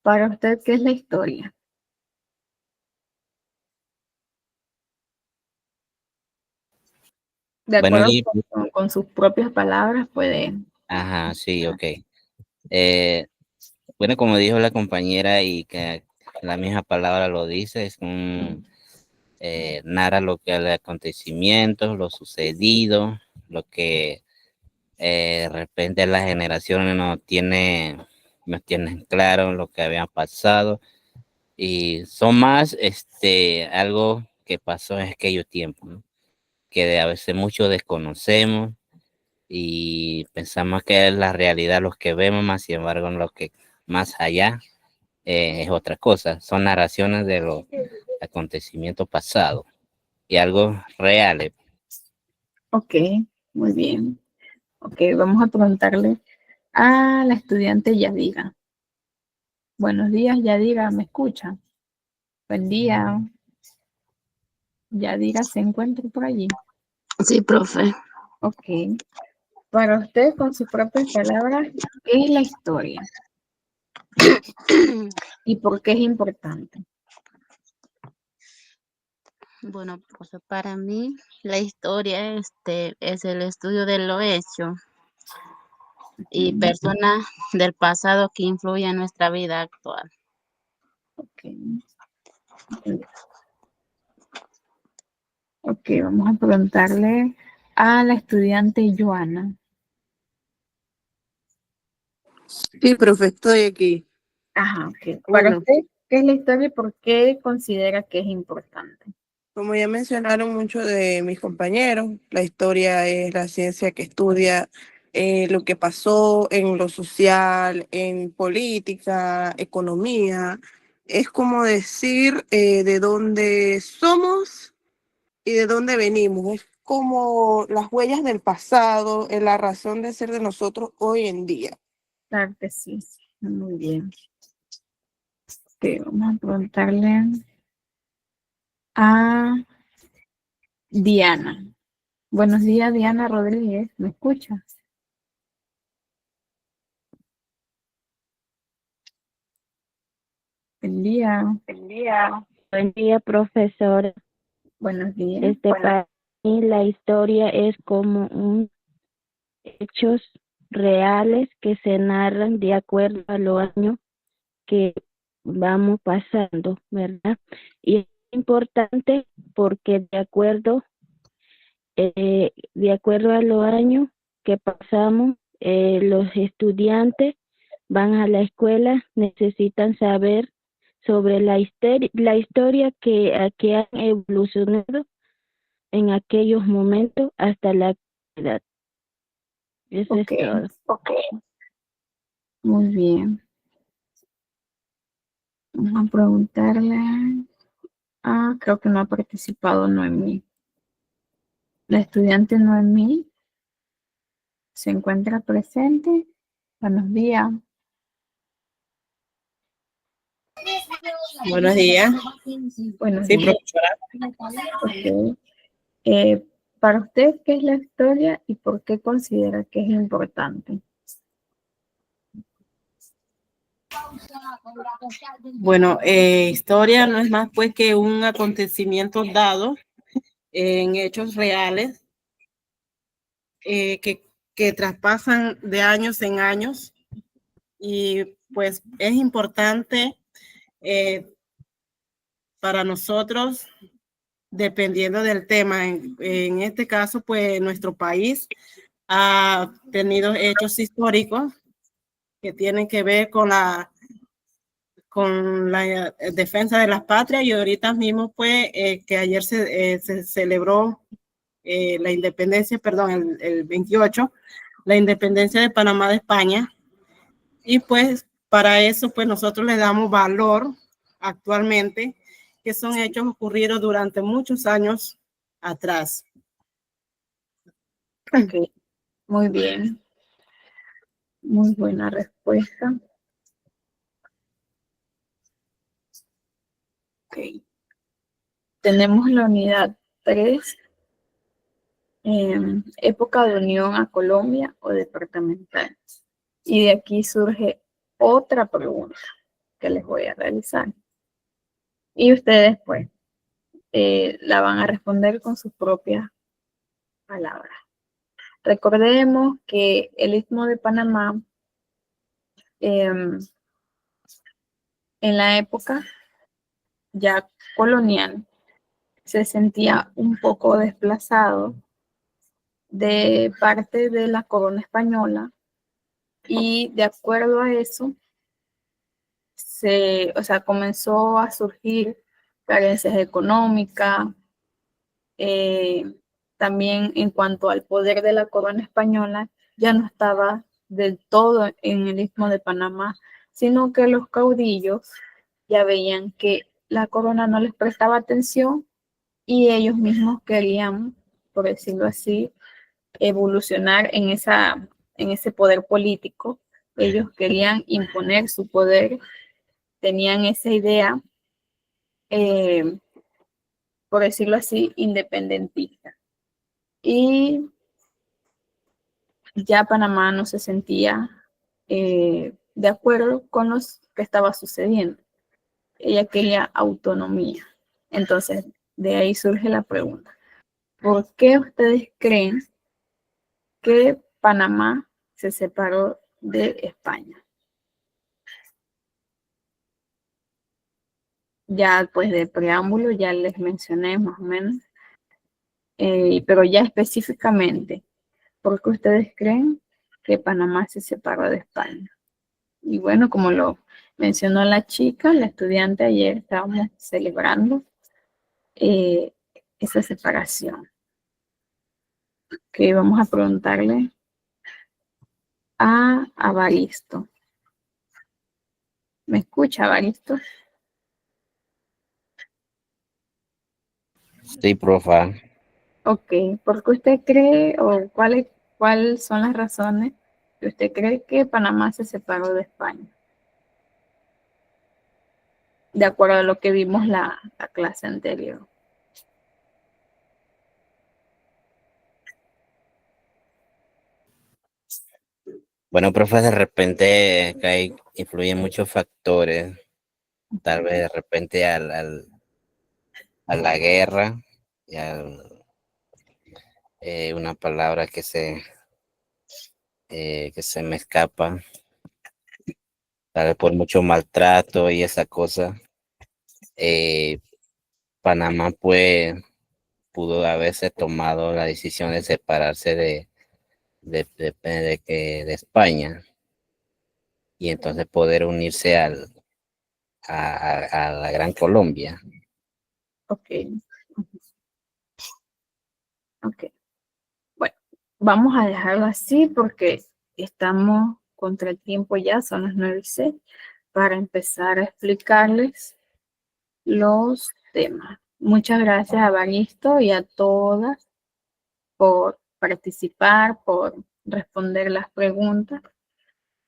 Para usted, ¿qué es la historia? De Bueno, acuerdo y, con sus propias palabras, puede. ajá, sí, ok. Eh, bueno, como dijo la compañera y que la misma palabra lo dice, es un, narra lo que el acontecimiento, lo sucedido, lo que de repente las generaciones no tienen claro lo que habían pasado y son más algo que pasó en aquellos tiempos, ¿no? Que a veces mucho desconocemos y pensamos que es la realidad lo que vemos, más sin embargo lo que más allá es otra cosa, son narraciones de los acontecimientos pasados y algo reales. Ok, muy bien. Ok, vamos a preguntarle a la estudiante Yadira. Buenos días, Yadira, ¿me escucha? Buen día. Yadira, ¿se encuentra por allí? Sí, profe. Ok. Para usted, con sus propias palabras, ¿qué es la historia? ¿Y por qué es importante? Bueno, pues para mí la historia es el estudio de lo hecho y personas del pasado que influyen en nuestra vida actual. Ok. Ok, vamos a preguntarle a la estudiante Joana. Sí, profe, estoy aquí. Ajá, ok. Para Bueno, usted, ¿qué es la historia y por qué considera que es importante? como ya mencionaron muchos de mis compañeros, la historia es la ciencia que estudia lo que pasó en lo social, en política, economía. Es como decir de dónde somos y de dónde venimos. Es como las huellas del pasado, en la razón de ser de nosotros hoy en día. Claro que sí. Muy bien. Ok, vamos a preguntarle a Diana. Buenos días, Diana Rodríguez. ¿Me escuchas? Buen día. Buen día, profesor. Buenos días. Para mí la historia es como hechos reales que se narran de acuerdo a los años que vamos pasando, ¿verdad? Y es importante porque de acuerdo a los años que pasamos, los estudiantes van a la escuela, necesitan saber sobre la historia que han evolucionado en aquellos momentos hasta la actualidad. Eso Ok, es todo. muy bien. Vamos a preguntarle. Creo que no ha participado Noemí. La estudiante Noemí se encuentra presente. Buenos días. Buenos días. Buenos Sí, días. profesora. Ok. Para usted, ¿qué es la historia y por qué considera que es importante? Bueno, historia no es más pues que un acontecimiento dado en hechos reales que traspasan de años en años y pues es importante para nosotros dependiendo del tema. En este caso, pues nuestro país ha tenido hechos históricos que tienen que ver con la defensa de las patrias y ahorita mismo pues que ayer se celebró la independencia, perdón, el 28, la independencia de Panamá de España y pues para eso pues nosotros le damos valor actualmente que son hechos ocurridos durante muchos años atrás. Ok, muy bien. Muy buena respuesta. Ok. Tenemos la unidad 3, época de unión a Colombia o departamental. Y de aquí surge otra pregunta que les voy a realizar. Y ustedes, pues, la van a responder con sus propias palabras. Recordemos que el Istmo de Panamá, en la época ya colonial, se sentía un poco desplazado de parte de la corona española y de acuerdo a eso, comenzó a surgir carencias económicas, también en cuanto al poder de la corona española, ya no estaba del todo en el Istmo de Panamá, sino que los caudillos ya veían que la corona no les prestaba atención y ellos mismos querían, por decirlo así, evolucionar en ese poder político. Ellos querían imponer su poder, tenían esa idea, por decirlo así, independentista. Y ya Panamá no se sentía de acuerdo con lo que estaba sucediendo. Ella quería autonomía. Entonces, de ahí surge la pregunta. ¿Por qué ustedes creen que Panamá se separó de España? Ya pues de preámbulo ya les mencioné más o menos, pero ya específicamente, ¿por qué ustedes creen que Panamá se separó de España? Y bueno, como lo mencionó la chica, la estudiante ayer, estábamos celebrando esa separación. Que vamos a preguntarle a Avaristo. ¿Me escucha, Avaristo? Sí, profa. Ok, ¿por qué usted cree o cuáles son las razones que usted cree que Panamá se separó de España? De acuerdo a lo que vimos la clase anterior. Bueno, profe, de repente que influyen muchos factores. Tal vez de repente la guerra, y una palabra que se me escapa, tal vez por mucho maltrato y esa cosa. Panamá pues pudo haberse tomado la decisión de separarse de España y entonces poder unirse a la Gran Colombia. Ok. Ok. Bueno, vamos a dejarlo así porque estamos contra el tiempo ya, son las 9:06, para empezar a explicarles los temas. Muchas gracias a Baristo y a todas por participar, por responder las preguntas.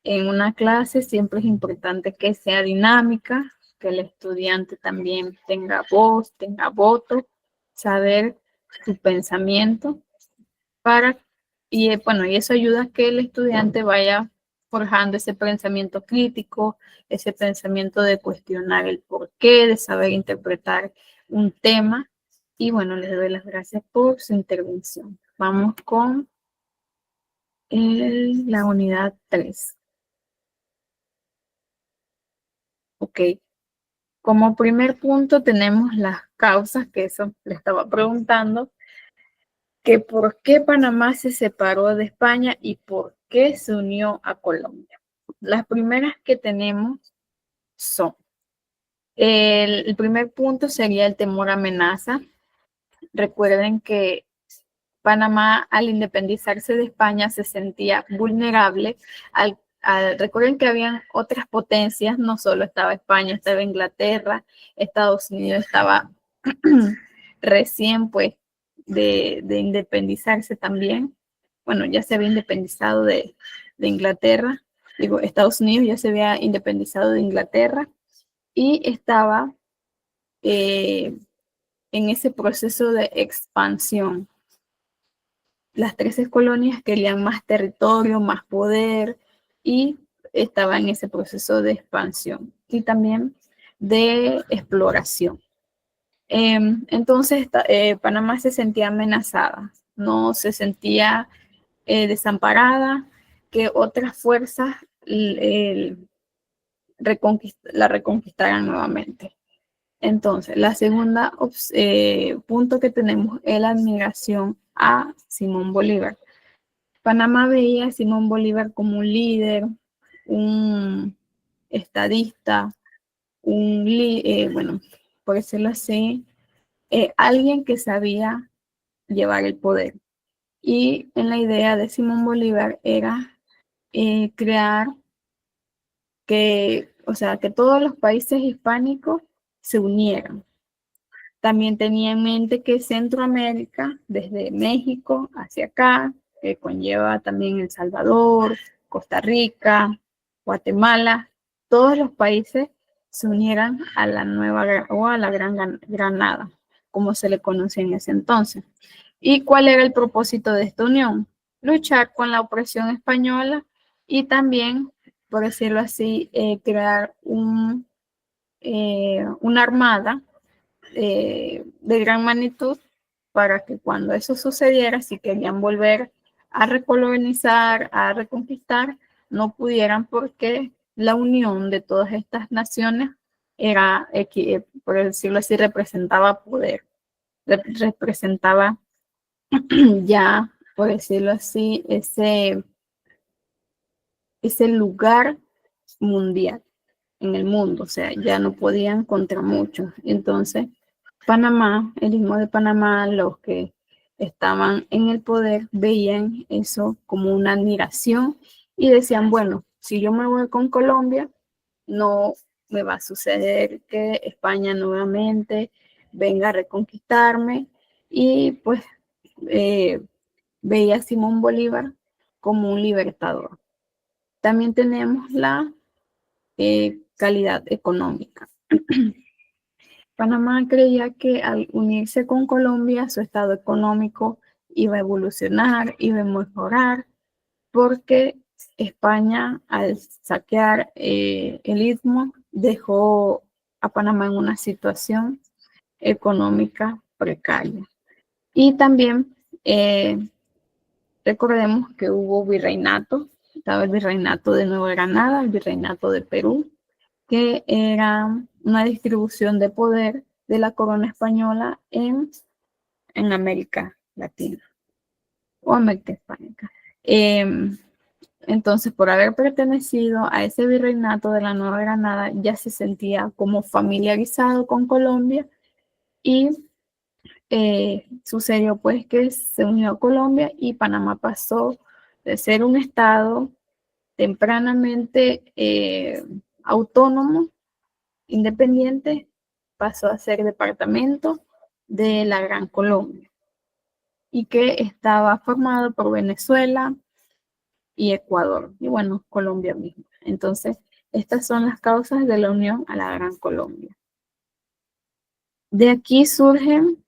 En una clase siempre es importante que sea dinámica, que el estudiante también tenga voz, tenga voto, saber su pensamiento y bueno, y eso ayuda a que el estudiante vaya forjando ese pensamiento crítico, ese pensamiento de cuestionar el porqué, de saber interpretar un tema. Y bueno, les doy las gracias por su intervención. Vamos con la unidad 3. Ok. Como primer punto tenemos las causas, que eso le estaba preguntando, que por qué Panamá se separó de España y por qué se unió a Colombia. Las primeras que tenemos son, el primer punto sería el temor a amenaza. Recuerden que Panamá, al independizarse de España, se sentía vulnerable. Recuerden que habían otras potencias, no solo estaba España, estaba Inglaterra, Estados Unidos estaba recién pues de independizarse también. Bueno, ya se había independizado de Inglaterra. Digo, Estados Unidos ya se había independizado de Inglaterra y estaba en ese proceso de expansión. Las 13 colonias querían más territorio, más poder y estaba en ese proceso de expansión y también de exploración. Entonces, Panamá se sentía amenazada, no se sentía desamparada, que otras fuerzas la reconquistaran nuevamente. Entonces, la segunda punto que tenemos es la admiración a Simón Bolívar. Panamá veía a Simón Bolívar como un líder, un estadista, bueno, por decirlo así, alguien que sabía llevar el poder. Y en la idea de Simón Bolívar era crear o sea, que todos los países hispánicos se unieran. También tenía en mente que Centroamérica, desde México hacia acá, que conlleva también El Salvador, Costa Rica, Guatemala, todos los países se unieran a la nueva o a la Gran Granada, como se le conocía en ese entonces. ¿Y cuál era el propósito de esta unión? Luchar con la opresión española y también, por decirlo así, crear una armada de gran magnitud para que cuando eso sucediera, si querían volver a recolonizar, a reconquistar, no pudieran porque la unión de todas estas naciones era, por decirlo así, representaba poder, representaba ya, por decirlo así, ese lugar mundial en el mundo, o sea, ya no podían contra muchos. Entonces, Panamá, el Istmo de Panamá, los que estaban en el poder veían eso como una admiración y decían, bueno, si yo me voy con Colombia, no me va a suceder que España nuevamente venga a reconquistarme y pues veía a Simón Bolívar como un libertador. También tenemos la calidad económica. Panamá creía que al unirse con Colombia, su estado económico iba a evolucionar, iba a mejorar, porque España, al saquear el Istmo, dejó a Panamá en una situación económica precaria. Y también recordemos que hubo virreinato, estaba el virreinato de Nueva Granada, el virreinato de Perú, que era una distribución de poder de la corona española en América Latina o América Hispánica. Entonces, por haber pertenecido a ese virreinato de la Nueva Granada, ya se sentía como familiarizado con Colombia y sucedió pues que se unió a Colombia y Panamá pasó de ser un estado tempranamente autónomo, independiente, pasó a ser departamento de la Gran Colombia y que estaba formado por Venezuela y Ecuador, y bueno, Colombia misma. Entonces, estas son las causas de la unión a la Gran Colombia. De aquí surgen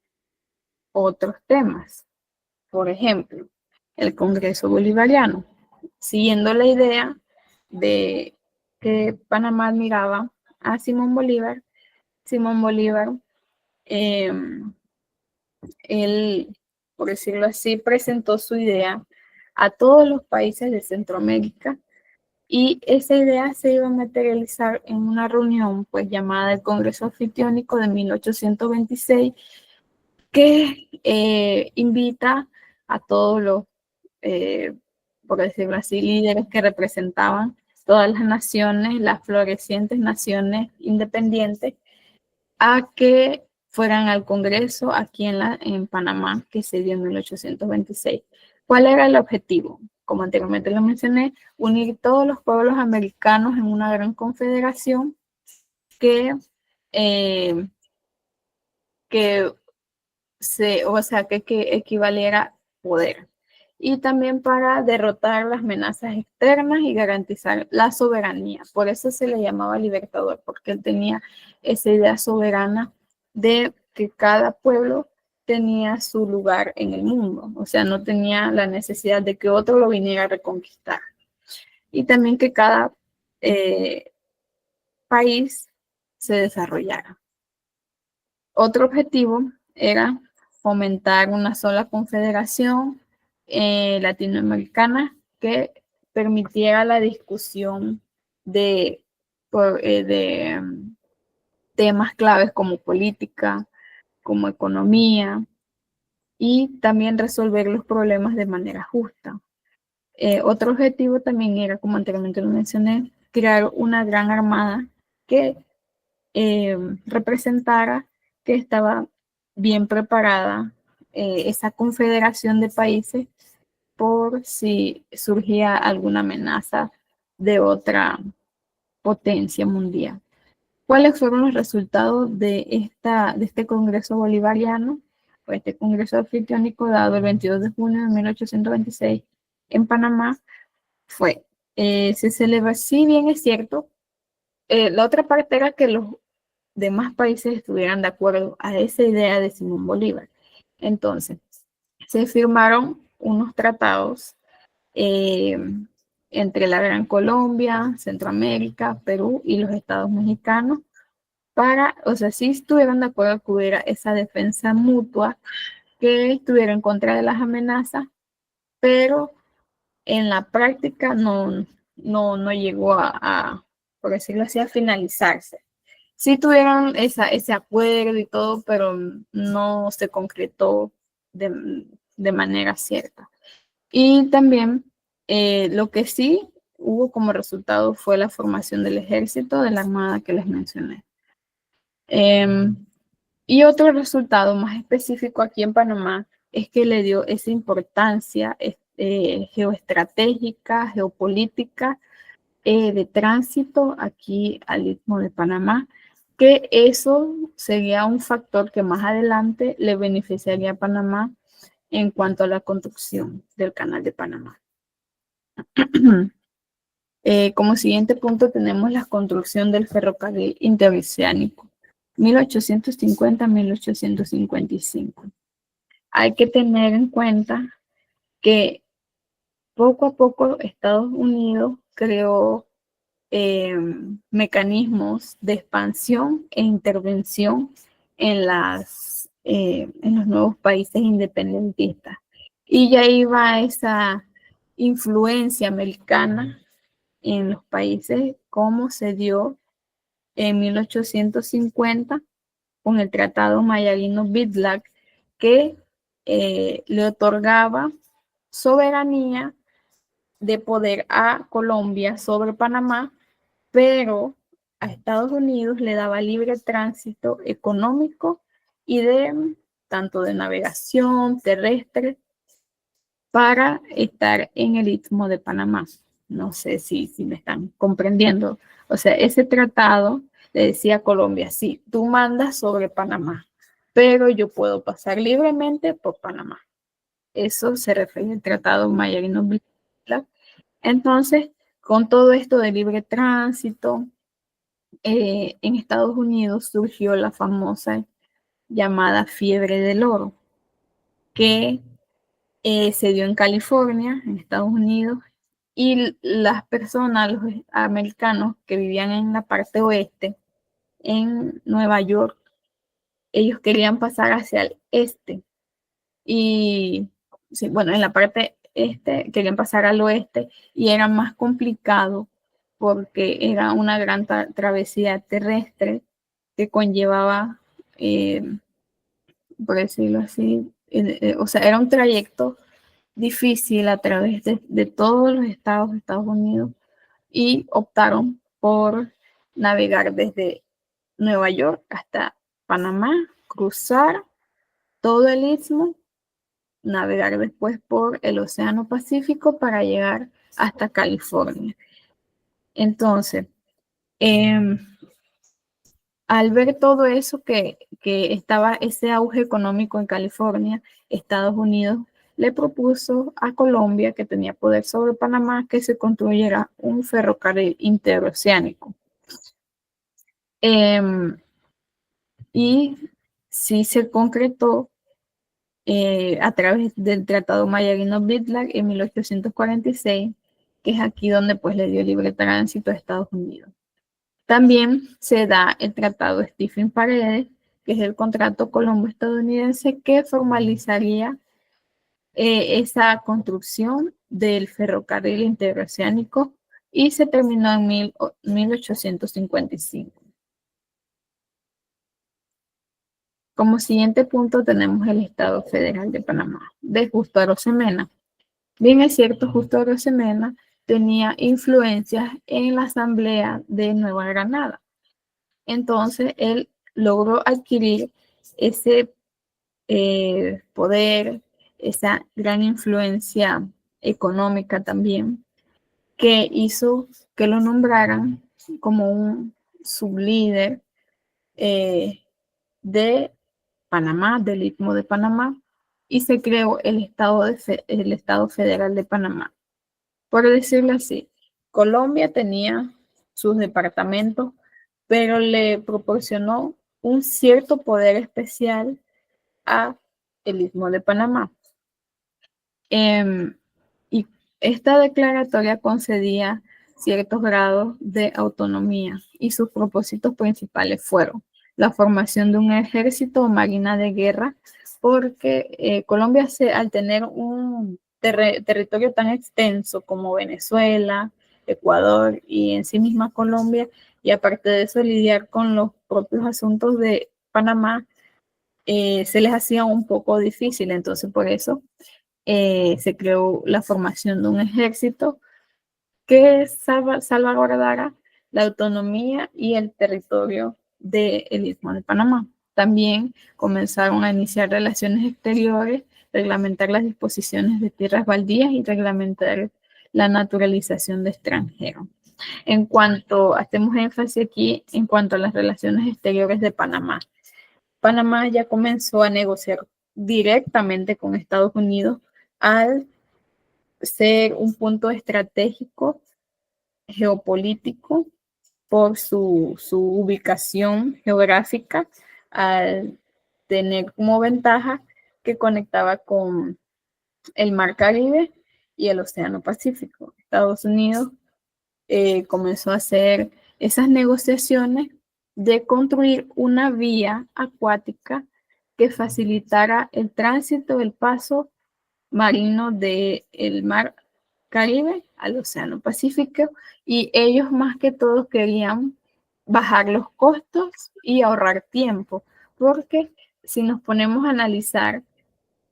otros temas. Por ejemplo, el Congreso Bolivariano, siguiendo la idea de que Panamá admiraba a Simón Bolívar. Simón Bolívar, él, por decirlo así, presentó su idea a todos los países de Centroamérica y esa idea se iba a materializar en una reunión pues llamada el Congreso Anfitriónico de 1826 que invita a todos los, por decirlo así, líderes que representaban todas las naciones, las florecientes naciones independientes, a que fueran al Congreso aquí en Panamá, que se dio en 1826. ¿Cuál era el objetivo? Como anteriormente lo mencioné, unir todos los pueblos americanos en una gran confederación que equivaliera poder. Y también para derrotar las amenazas externas y garantizar la soberanía. Por eso se le llamaba libertador, porque él tenía esa idea soberana de que cada pueblo tenía su lugar en el mundo. O sea, no tenía la necesidad de que otro lo viniera a reconquistar. Y también que cada país se desarrollara. Otro objetivo era fomentar una sola confederación latinoamericana que permitiera la discusión de temas claves como política, como economía y también resolver los problemas de manera justa. Otro objetivo también era, como anteriormente lo mencioné, crear una gran armada que representara que estaba bien preparada esa confederación de países por si surgía alguna amenaza de otra potencia mundial. ¿Cuáles fueron los resultados de este Congreso Bolivariano o este Congreso Anfitriónico dado el 22 de junio de 1826 en Panamá? Se celebra, si bien es cierto, la otra parte era que los demás países estuvieran de acuerdo a esa idea de Simón Bolívar. Entonces, se firmaron unos tratados entre la Gran Colombia, Centroamérica, Perú y los estados mexicanos sí estuvieron de acuerdo que hubiera esa defensa mutua, que estuviera en contra de las amenazas, pero en la práctica no llegó por decirlo así, a finalizarse. Sí tuvieron ese acuerdo y todo, pero no se concretó de manera cierta. Y también lo que sí hubo como resultado fue la formación del ejército, de la armada que les mencioné. Y otro resultado más específico aquí en Panamá es que le dio esa importancia geoestratégica, geopolítica, de tránsito aquí al Istmo de Panamá, que eso sería un factor que más adelante le beneficiaría a Panamá en cuanto a la construcción del Canal de Panamá. Como siguiente punto tenemos la construcción del ferrocarril interoceánico, 1850-1855. Hay que tener en cuenta que poco a poco Estados Unidos creó mecanismos de expansión e intervención en los nuevos países independentistas. Y ya iba esa influencia americana en los países, como se dio en 1850 con el Tratado Mayarino-Bitlag, que le otorgaba soberanía de poder a Colombia sobre Panamá, pero a Estados Unidos le daba libre tránsito económico y tanto de navegación terrestre para estar en el Istmo de Panamá. No sé si me están comprendiendo. O sea, ese tratado le decía a Colombia, sí, tú mandas sobre Panamá, pero yo puedo pasar libremente por Panamá. Eso se refiere al Tratado Mayarino-Bitlag. Entonces, con todo esto de libre tránsito, en Estados Unidos surgió la famosa llamada fiebre del oro, que se dio en California, en Estados Unidos, y las personas, los americanos que vivían en la parte oeste, en Nueva York, ellos querían pasar hacia el este. Y sí, bueno, en la parte este querían pasar al oeste y era más complicado porque era una gran travesía terrestre que conllevaba, por decirlo así, o sea, era un trayecto difícil a través de todos los estados de Estados Unidos y optaron por navegar desde Nueva York hasta Panamá, cruzar todo el istmo, navegar después por el Océano Pacífico para llegar hasta California. Entonces, al ver todo eso que estaba ese auge económico en California, Estados Unidos le propuso a Colombia, que tenía poder sobre Panamá, que se construyera un ferrocarril interoceánico. Y sí se concretó a través del Tratado Mayarino-Bitlag en 1846, que es aquí donde pues le dio libre tránsito a Estados Unidos. También se da el Tratado Stephen-Paredes, que es el contrato colombo-estadounidense que formalizaría esa construcción del ferrocarril interoceánico y se terminó en 1855. Como siguiente punto tenemos el Estado Federal de Panamá, de Justo Arosemena. Bien es cierto, Justo Arosemena tenía influencias en la Asamblea de Nueva Granada. Entonces, él logró adquirir ese poder, esa gran influencia económica también, que hizo que lo nombraran como un sublíder de Panamá, del Istmo de Panamá, y se creó el Estado Federal de Panamá. Por decirlo así, Colombia tenía sus departamentos, pero le proporcionó un cierto poder especial a el Istmo de Panamá. Y esta declaratoria concedía ciertos grados de autonomía y sus propósitos principales fueron la formación de un ejército o marina de guerra, porque Colombia, al tener un territorio tan extenso como Venezuela, Ecuador y en sí misma Colombia, y aparte de eso lidiar con los propios asuntos de Panamá, se les hacía un poco difícil. Entonces por eso se creó la formación de un ejército que salvaguardara la autonomía y el territorio del Istmo de Panamá. También comenzaron a iniciar relaciones exteriores, reglamentar las disposiciones de tierras baldías y reglamentar la naturalización de extranjeros. En cuanto, hacemos énfasis aquí en cuanto a las relaciones exteriores de Panamá. Panamá ya comenzó a negociar directamente con Estados Unidos al ser un punto estratégico geopolítico por su ubicación geográfica, al tener como ventaja que conectaba con el Mar Caribe y el Océano Pacífico. Estados Unidos comenzó a hacer esas negociaciones de construir una vía acuática que facilitara el tránsito, el paso marino del mar Caribe al Océano Pacífico, y ellos más que todo querían bajar los costos y ahorrar tiempo, porque si nos ponemos a analizar,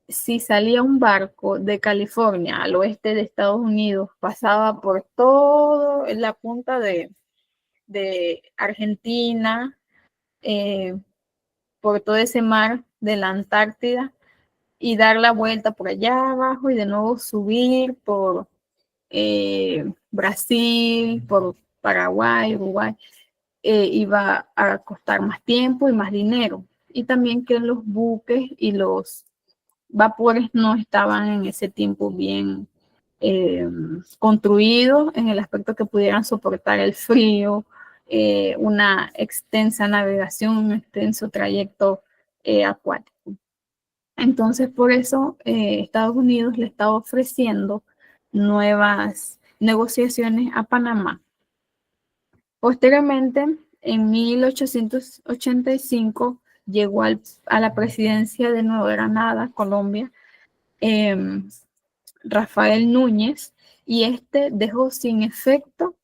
si salía un barco de California al oeste de Estados Unidos, pasaba por toda la punta de Argentina, por todo ese mar de la Antártida, y dar la vuelta por allá abajo y de nuevo subir por Brasil, por Paraguay, Uruguay, iba a costar más tiempo y más dinero. Y también que los buques y los vapores no estaban en ese tiempo bien construidos en el aspecto que pudieran soportar el frío, una extensa navegación, un extenso trayecto acuático. Entonces, por eso Estados Unidos le está ofreciendo nuevas negociaciones a Panamá. Posteriormente, en 1885, llegó a la presidencia de Nueva Granada, Colombia, Rafael Núñez, y este dejó sin efecto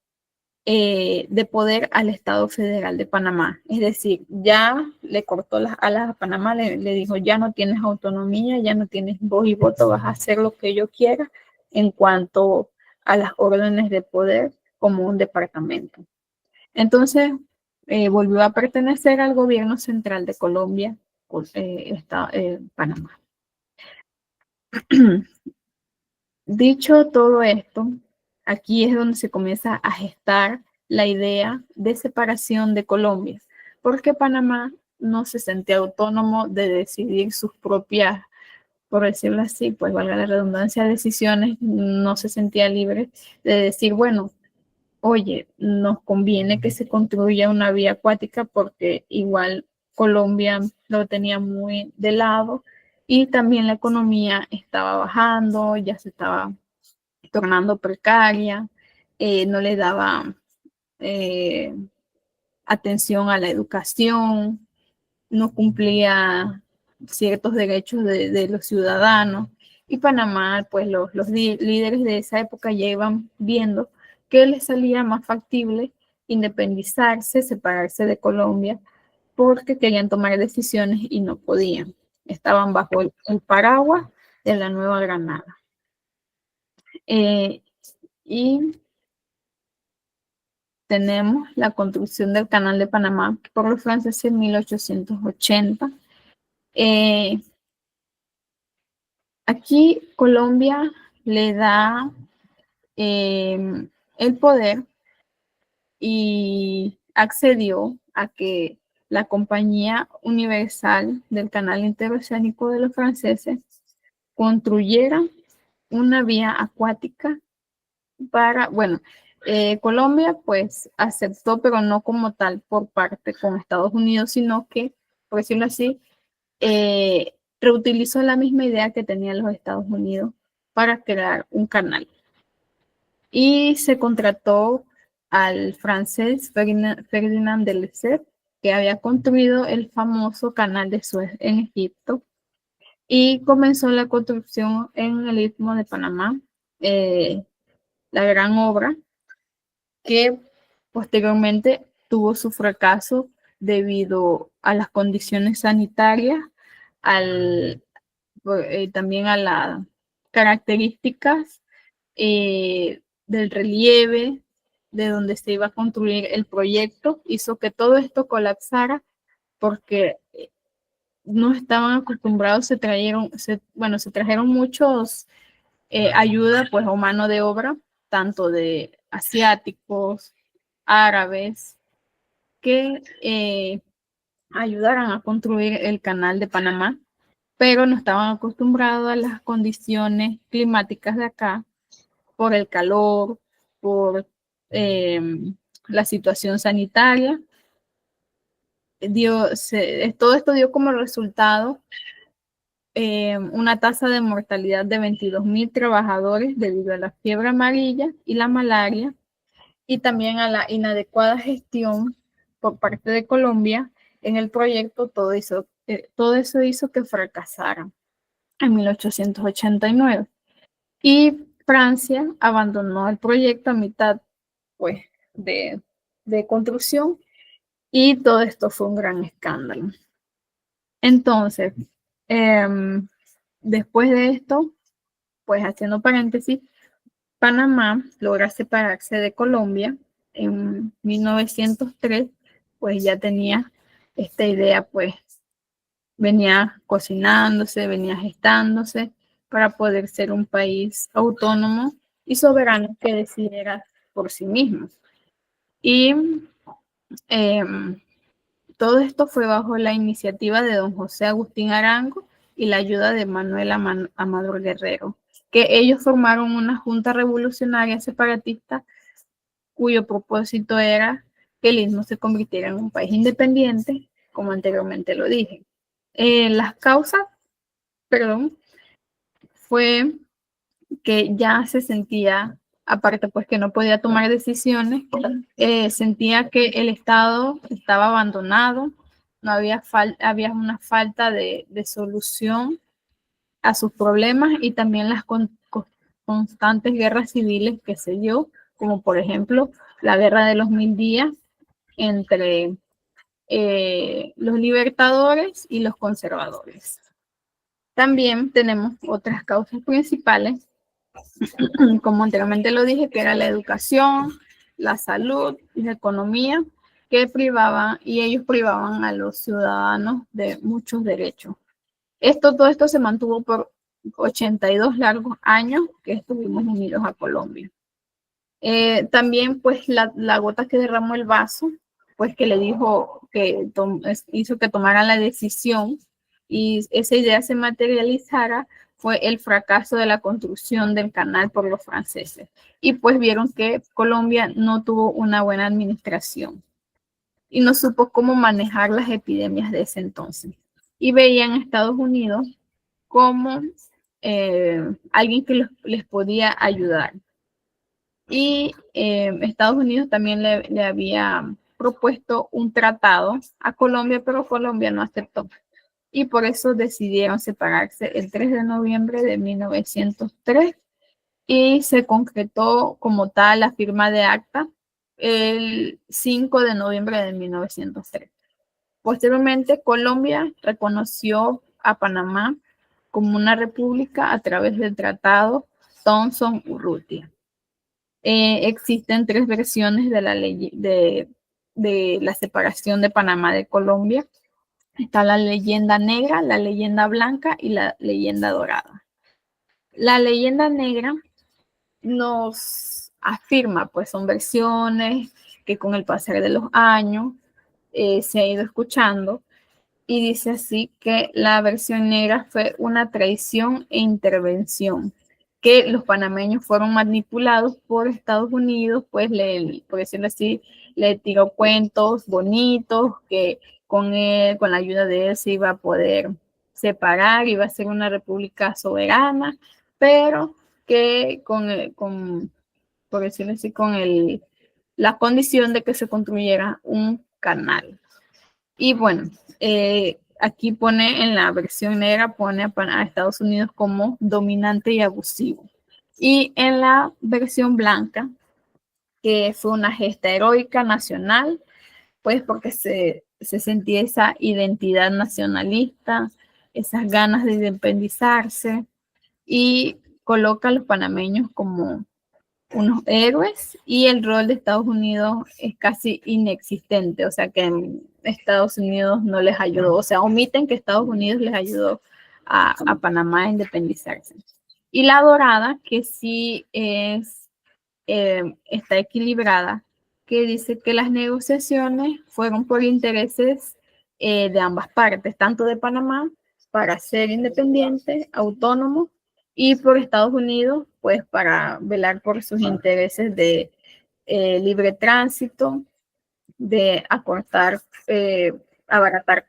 de poder al Estado Federal de Panamá. Es decir, ya le cortó las alas a Panamá, le dijo, ya no tienes autonomía, ya no tienes voz y voto, vas a hacer lo que yo quiera en cuanto a las órdenes de poder como un departamento. Entonces, volvió a pertenecer al gobierno central de Colombia, Panamá. Dicho todo esto, aquí es donde se comienza a gestar la idea de separación de Colombia, porque Panamá no se sentía autónomo de decidir sus propias, por decirlo así, pues valga la redundancia, decisiones, no se sentía libre de decir, bueno, oye, nos conviene que se construya una vía acuática porque igual Colombia lo tenía muy de lado y también la economía estaba bajando, ya se estaba tornando precaria, no le daba atención a la educación, no cumplía ciertos derechos de los ciudadanos. Y Panamá, pues los líderes de esa época ya iban viendo que les salía más factible independizarse, separarse de Colombia, porque querían tomar decisiones y no podían. Estaban bajo el paraguas de la Nueva Granada. Y tenemos la construcción del Canal de Panamá por los franceses en 1880. Aquí Colombia le da el poder y accedió a que la Compañía Universal del Canal Interoceánico de los franceses construyera una vía acuática para, bueno, Colombia pues aceptó, pero no como tal por parte con Estados Unidos, sino que, por decirlo así, reutilizó la misma idea que tenían los Estados Unidos para crear un canal. Y se contrató al francés Ferdinand de Lesseps, que había construido el famoso canal de Suez en Egipto, y comenzó la construcción en el Istmo de Panamá, la gran obra, que posteriormente tuvo su fracaso debido a las condiciones sanitarias, también a las características del relieve de donde se iba a construir el proyecto, hizo que todo esto colapsara porque no estaban acostumbrados, se trajeron muchos ayuda pues o mano de obra, tanto de asiáticos, árabes, que ayudaran a construir el canal de Panamá, pero no estaban acostumbrados a las condiciones climáticas de acá, por el calor, por la situación sanitaria. Todo esto dio como resultado una tasa de mortalidad de 22,000 trabajadores debido a la fiebre amarilla y la malaria, y también a la inadecuada gestión por parte de Colombia en el proyecto, todo eso hizo que fracasara en 1889. Y Francia abandonó el proyecto a mitad, pues, de construcción, y todo esto fue un gran escándalo. Entonces, después de esto, pues haciendo paréntesis, Panamá logra separarse de Colombia en 1903, pues ya tenía esta idea, pues venía cocinándose, venía gestándose para poder ser un país autónomo y soberano que decidiera por sí mismo. Y todo esto fue bajo la iniciativa de don José Agustín Arango y la ayuda de Manuel Amador Guerrero, que ellos formaron una junta revolucionaria separatista cuyo propósito era que el Istmo se convirtiera en un país independiente, como anteriormente lo dije. Las causas, fue que ya se sentía, aparte pues que no podía tomar decisiones, sentía que el Estado estaba abandonado, no había, había una falta de solución a sus problemas, y también las constantes guerras civiles que se dio, como por ejemplo la Guerra de los 1000 días entre los libertadores y los conservadores. También tenemos otras causas principales, como anteriormente lo dije, que era la educación, la salud y la economía, que privaban, y ellos privaban a los ciudadanos de muchos derechos. Todo esto se mantuvo por 82 largos años que estuvimos unidos a Colombia. También, pues, la gota que derramó el vaso, pues, que le dijo que hizo que tomaran la decisión y esa idea se materializara, fue el fracaso de la construcción del canal por los franceses. Y pues vieron que Colombia no tuvo una buena administración y no supo cómo manejar las epidemias de ese entonces. Y veían a Estados Unidos como alguien que les podía ayudar. Y Estados Unidos también le había propuesto un tratado a Colombia, pero Colombia no aceptó. Y por eso decidieron separarse el 3 de noviembre de 1903 y se concretó como tal la firma de acta el 5 de noviembre de 1903. Posteriormente, Colombia reconoció a Panamá como una república a través del tratado Thomson-Urrutia. Existen 3 versiones de la ley de la separación de Panamá de Colombia. Está la leyenda negra, la leyenda blanca y la leyenda dorada. La leyenda negra nos afirma, pues son versiones que con el pasar de los años se ha ido escuchando, y dice así que la versión negra fue una traición e intervención, que los panameños fueron manipulados por Estados Unidos, pues por decirlo así, le tiró cuentos bonitos que con la ayuda de él se iba a poder separar, iba a ser una república soberana, pero que por decirlo así, la condición de que se construyera un canal. Y bueno, aquí pone en la versión negra, pone a Estados Unidos como dominante y abusivo. Y en la versión blanca, que fue una gesta heroica nacional, pues porque se sentía esa identidad nacionalista, esas ganas de independizarse, y coloca a los panameños como unos héroes, y el rol de Estados Unidos es casi inexistente, o sea que Estados Unidos no les ayudó, o sea, omiten que Estados Unidos les ayudó a Panamá a independizarse. Y la dorada, que sí está equilibrada, que dice que las negociaciones fueron por intereses de ambas partes, tanto de Panamá para ser independiente, autónomo, y por Estados Unidos, pues para velar por sus intereses de libre tránsito, de abaratar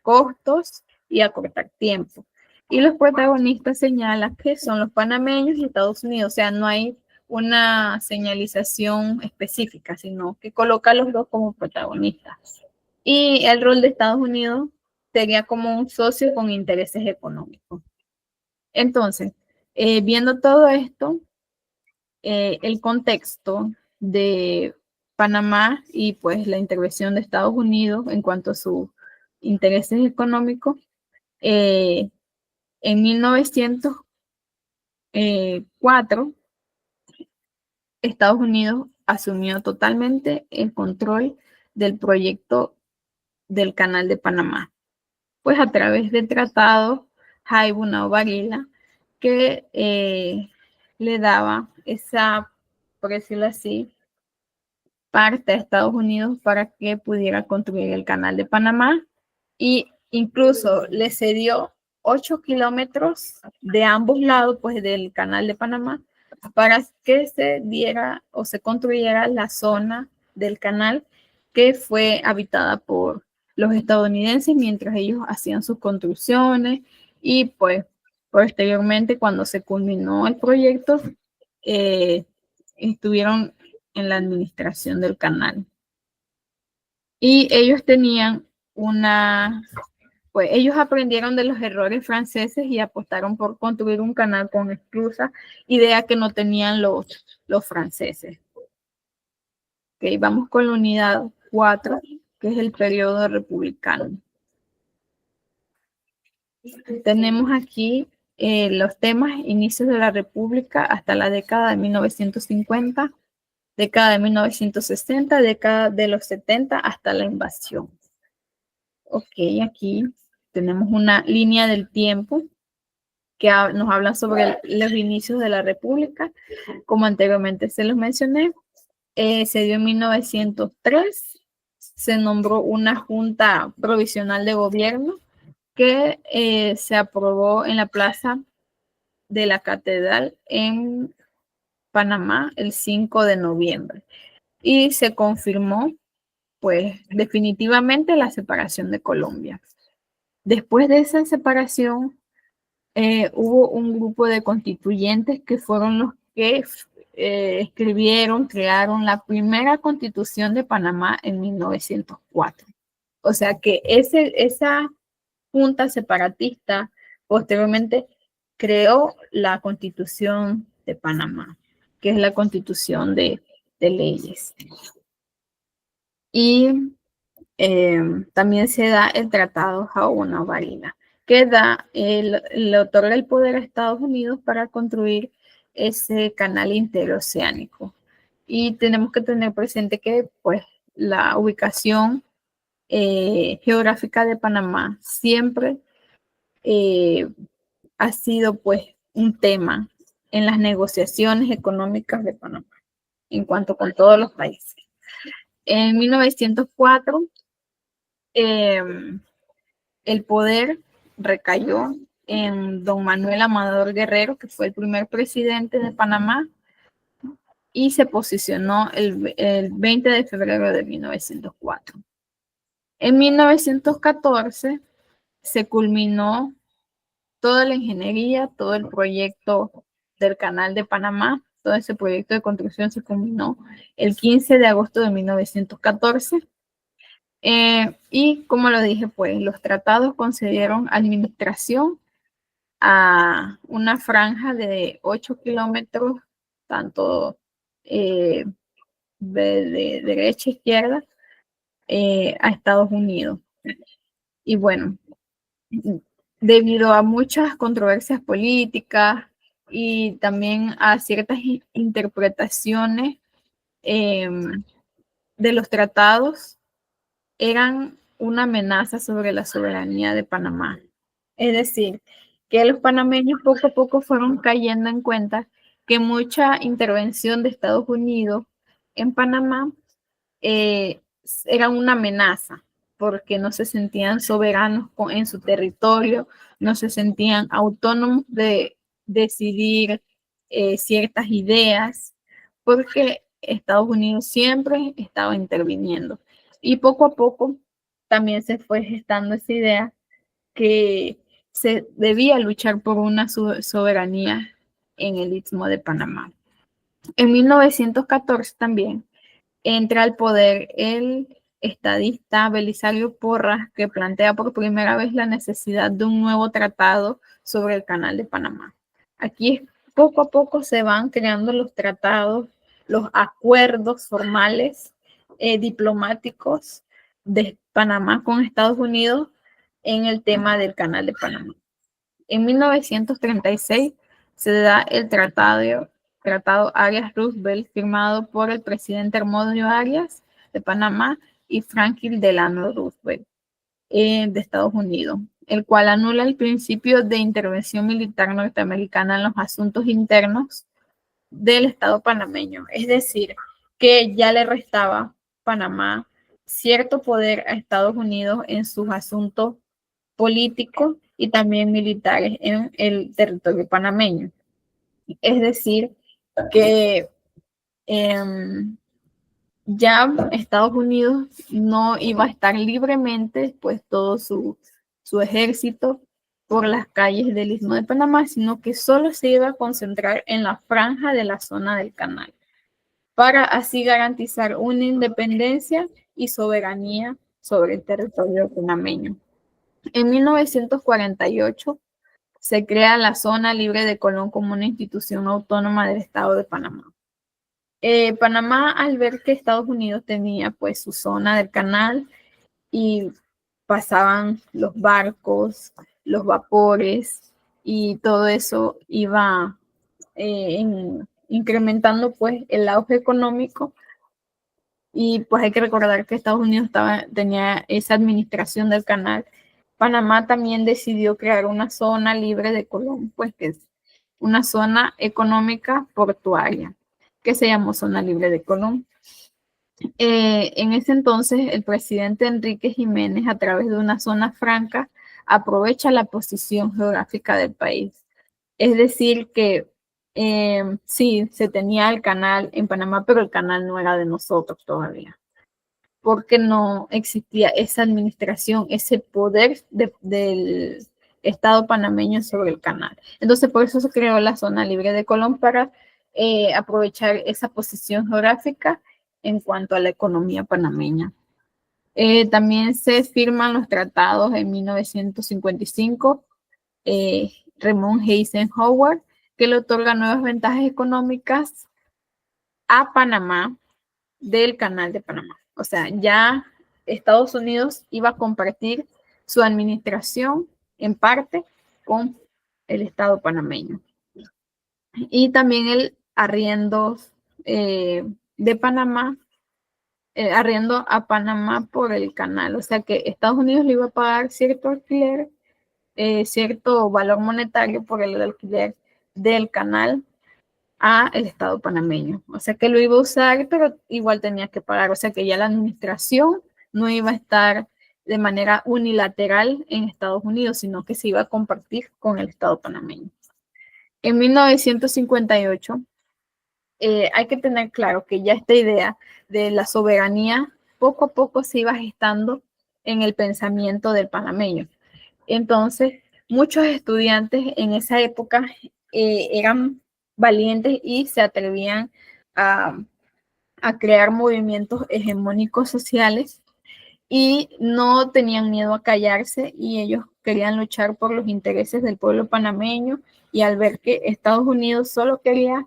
costos y acortar tiempo. Y los protagonistas señalan que son los panameños y Estados Unidos, o sea, no hay una señalización específica, sino que coloca a los dos como protagonistas. y el rol de Estados Unidos sería como un socio con intereses económicos. Entonces, viendo todo esto, el contexto de Panamá y pues la intervención de Estados Unidos en cuanto a sus intereses económicos, en 1904, Estados Unidos asumió totalmente el control del proyecto del Canal de Panamá, pues a través del tratado Haibunau-Varila, que le daba esa, por decirlo así, parte a Estados Unidos para que pudiera construir el Canal de Panamá, y incluso le cedió 8 kilómetros de ambos lados pues, del Canal de Panamá para que se diera o se construyera la zona del canal que fue habitada por los estadounidenses mientras ellos hacían sus construcciones, y pues posteriormente cuando se culminó el proyecto estuvieron en la administración del canal. Y ellos tenían pues ellos aprendieron de los errores franceses y apostaron por construir un canal con esclusas, idea que no tenían los franceses. Okay, vamos con la unidad 4, que es el periodo republicano. Tenemos aquí los temas: inicios de la República hasta la década de 1950, década de 1960, década de los 70 hasta la invasión. Ok, aquí tenemos una línea del tiempo que nos habla sobre los inicios de la República. Como anteriormente se los mencioné, se dio en 1903, se nombró una Junta Provisional de Gobierno que se aprobó en la Plaza de la Catedral en Panamá el 5 de noviembre y se confirmó pues definitivamente la separación de Colombia. Después de esa separación, hubo un grupo de constituyentes que fueron los que escribieron, crearon la primera constitución de Panamá en 1904. O sea que esa junta separatista posteriormente creó la constitución de Panamá, que es la constitución de leyes. Y también se da el Tratado Haibunau-Varila, que le otorga el poder a Estados Unidos para construir ese canal interoceánico. Y tenemos que tener presente que pues, la ubicación geográfica de Panamá siempre ha sido pues, un tema en las negociaciones económicas de Panamá, en cuanto con todos los países. En 1904, el poder recayó en don Manuel Amador Guerrero, que fue el primer presidente de Panamá, y se posicionó el 20 de febrero de 1904. En 1914 se culminó toda la ingeniería, todo el proyecto del Canal de Panamá, todo ese proyecto de construcción se culminó el 15 de agosto de 1914. Y como lo dije, pues los tratados concedieron administración a una franja de 8 kilómetros, tanto de derecha a izquierda, a Estados Unidos. Y bueno, debido a muchas controversias políticas y también a ciertas interpretaciones de los tratados, eran una amenaza sobre la soberanía de Panamá. Es decir, que los panameños poco a poco fueron cayendo en cuenta que mucha intervención de Estados Unidos en Panamá era una amenaza, porque no se sentían soberanos en su territorio, no se sentían autónomos de decidir ciertas ideas, porque Estados Unidos siempre estaba interviniendo. Y poco a poco también se fue gestando esa idea que se debía luchar por una soberanía en el Istmo de Panamá. En 1914 también entra al poder el estadista Belisario Porras, que plantea por primera vez la necesidad de un nuevo tratado sobre el Canal de Panamá. Aquí poco a poco se van creando los tratados, los acuerdos formales diplomáticos de Panamá con Estados Unidos en el tema del Canal de Panamá. En 1936 se da el Tratado Arias-Roosevelt, firmado por el presidente Hermógenes Arias de Panamá y Franklin Delano Roosevelt de Estados Unidos, el cual anula el principio de intervención militar norteamericana en los asuntos internos del Estado panameño. Es decir, que ya le restaba Panamá cierto poder a Estados Unidos en sus asuntos políticos y también militares en el territorio panameño. Es decir, que ya Estados Unidos no iba a estar libremente, pues todo su ejército por las calles del Istmo de Panamá, sino que solo se iba a concentrar en la franja de la zona del canal, para así garantizar una independencia y soberanía sobre el territorio panameño. En 1948 se crea la Zona Libre de Colón como una institución autónoma del Estado de Panamá. Panamá, al ver que Estados Unidos tenía pues su zona del canal y pasaban los barcos, los vapores y todo eso iba incrementando pues el auge económico, y pues hay que recordar que Estados Unidos tenía esa administración del canal. Panamá también decidió crear una zona libre de Colón, pues que es una zona económica portuaria, que se llamó Zona Libre de Colón. En ese entonces, el presidente Enrique Jiménez, a través de una zona franca, aprovecha la posición geográfica del país. Es decir, que sí, se tenía el canal en Panamá, pero el canal no era de nosotros todavía, porque no existía esa administración, ese poder del Estado panameño sobre el canal. Entonces, por eso se creó la Zona Libre de Colón, para aprovechar esa posición geográfica en cuanto a la economía panameña. También se firman los tratados en 1955, Ramón Eisenhower, que le otorga nuevas ventajas económicas a Panamá del Canal de Panamá. O sea, ya Estados Unidos iba a compartir su administración en parte con el Estado panameño. Y también el arriendo de Panamá, arriendo a Panamá por el canal. O sea que Estados Unidos le iba a pagar cierto alquiler, cierto valor monetario por el alquiler del canal a el Estado panameño. O sea que lo iba a usar, pero igual tenía que pagar. O sea que ya la administración no iba a estar de manera unilateral en Estados Unidos, sino que se iba a compartir con el Estado panameño. En 1958, hay que tener claro que ya esta idea de la soberanía poco a poco se iba gestando en el pensamiento del panameño. Entonces, muchos estudiantes en esa época eran valientes y se atrevían a crear movimientos hegemónicos sociales y no tenían miedo a callarse, y ellos querían luchar por los intereses del pueblo panameño, y al ver que Estados Unidos solo quería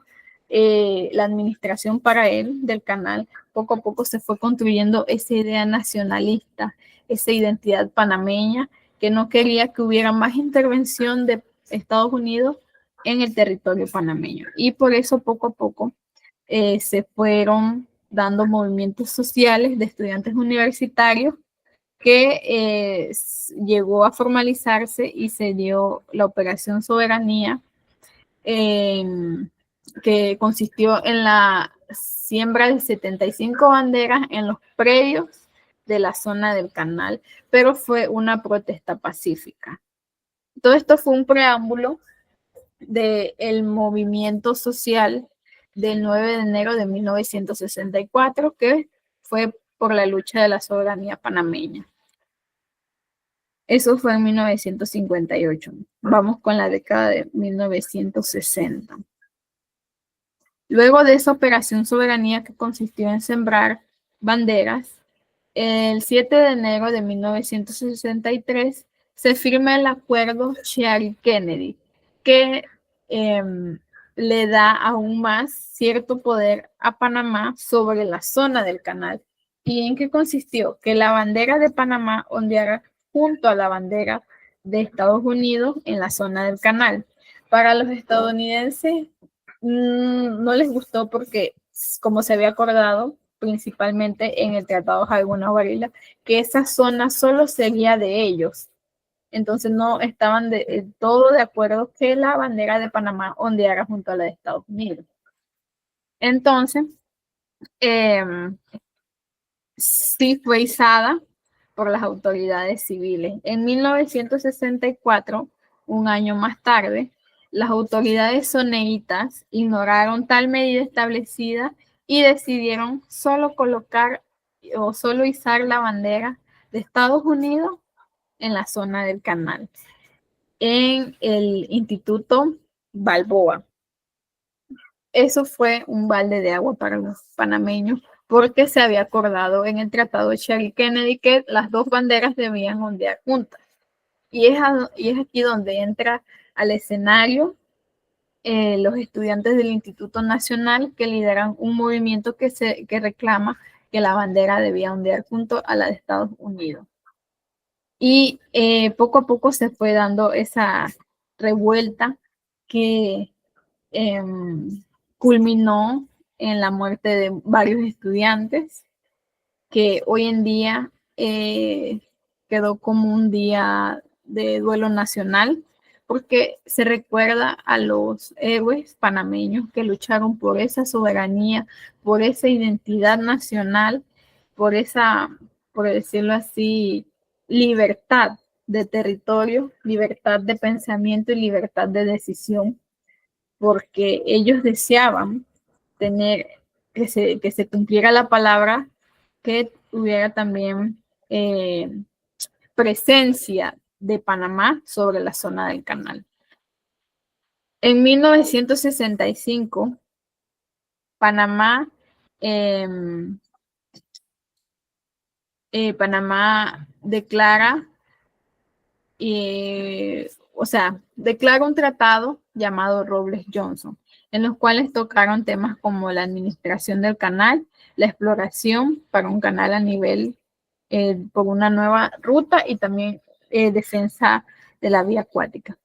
la administración para él del canal, poco a poco se fue construyendo esa idea nacionalista, esa identidad panameña, que no quería que hubiera más intervención de Estados Unidos en el territorio panameño. Y por eso poco a poco se fueron dando movimientos sociales de estudiantes universitarios que llegó a formalizarse y se dio la Operación Soberanía, que consistió en la siembra de 75 banderas en los predios de la zona del canal, pero fue una protesta pacífica. Todo esto fue un preámbulo del movimiento social del 9 de enero de 1964, que fue por la lucha de la soberanía panameña. Eso fue en 1958. Vamos con la década de 1960. Luego de esa operación soberanía, que consistió en sembrar banderas, El 7 de enero de 1963 se firma el acuerdo Sherry-Kennedy, que le da aún más cierto poder a Panamá sobre la zona del canal. ¿Y en qué consistió? Que la bandera de Panamá ondeara junto a la bandera de Estados Unidos en la zona del canal. Para los estadounidenses no les gustó porque, como se había acordado, principalmente en el Tratado Jalguna-Varela, que esa zona solo sería de ellos. Entonces no estaban todo de acuerdo que la bandera de Panamá ondeara junto a la de Estados Unidos. Entonces, sí fue izada por las autoridades civiles. En 1964, un año más tarde, las autoridades soneitas ignoraron tal medida establecida y decidieron solo colocar o solo izar la bandera de Estados Unidos en la zona del canal, en el Instituto Balboa. Eso fue un balde de agua para los panameños porque se había acordado en el Tratado de Sherry-Kennedy que las dos banderas debían ondear juntas. Y es aquí donde entra al escenario los estudiantes del Instituto Nacional que lideran un movimiento que reclama que la bandera debía ondear junto a la de Estados Unidos. Y poco a poco se fue dando esa revuelta que culminó en la muerte de varios estudiantes, que hoy en día quedó como un día de duelo nacional, porque se recuerda a los héroes panameños que lucharon por esa soberanía, por esa identidad nacional, por esa, por decirlo así, libertad de territorio, libertad de pensamiento y libertad de decisión, porque ellos deseaban tener que se cumpliera la palabra, que hubiera también presencia de Panamá sobre la zona del canal. En 1965, Panamá declara, declara un tratado llamado Robles-Johnson, en los cuales tocaron temas como la administración del canal, la exploración para un canal a nivel por una nueva ruta y también defensa de la vía acuática.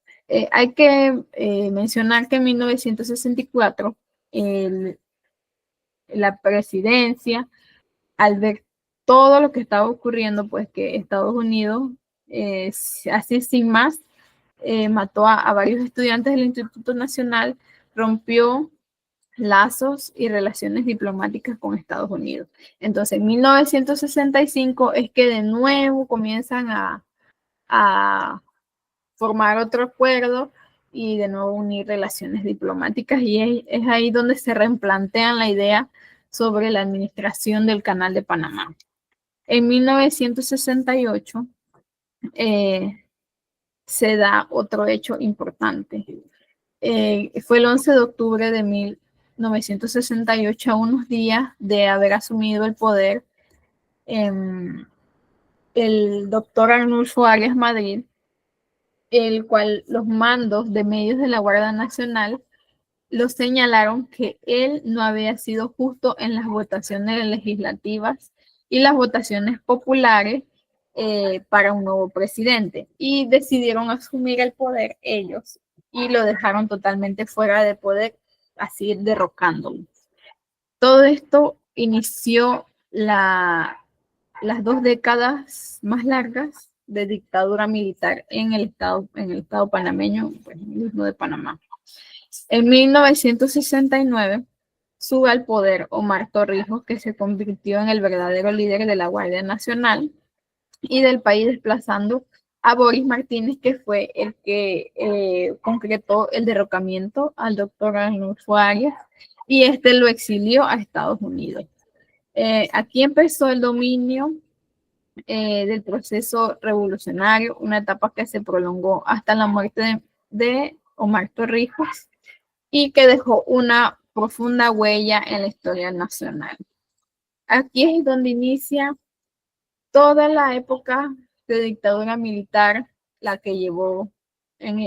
Hay que mencionar que en 1964 la presidencia, al ver todo lo que estaba ocurriendo, pues que Estados Unidos, así sin más, mató a varios estudiantes del Instituto Nacional, rompió lazos y relaciones diplomáticas con Estados Unidos. Entonces, en 1965 es que de nuevo comienzan a formar otro acuerdo y de nuevo unir relaciones diplomáticas, y es ahí donde se replantean la idea sobre la administración del Canal de Panamá. En 1968 se da otro hecho importante. Fue el 11 de octubre de 1968, a unos días de haber asumido el poder el doctor Arnulfo Arias Madrid, el cual los mandos de medios de la Guardia Nacional lo señalaron que él no había sido justo en las votaciones legislativas y las votaciones populares para un nuevo presidente, y decidieron asumir el poder ellos y lo dejaron totalmente fuera de poder, así derrocándolo. Todo esto inició las 2 décadas más largas de dictadura militar en el estado panameño, pues, el mismo de Panamá. En 1969 sube al poder Omar Torrijos, que se convirtió en el verdadero líder de la Guardia Nacional y del país, desplazando a Boris Martínez, que fue el que concretó el derrocamiento al doctor Arnulfo Arias, y este lo exilió a Estados Unidos. Aquí empezó el dominio del proceso revolucionario, una etapa que se prolongó hasta la muerte de Omar Torrijos y que dejó una profunda huella en la historia nacional. Aquí es donde inicia toda la época de dictadura militar, la que llevó, en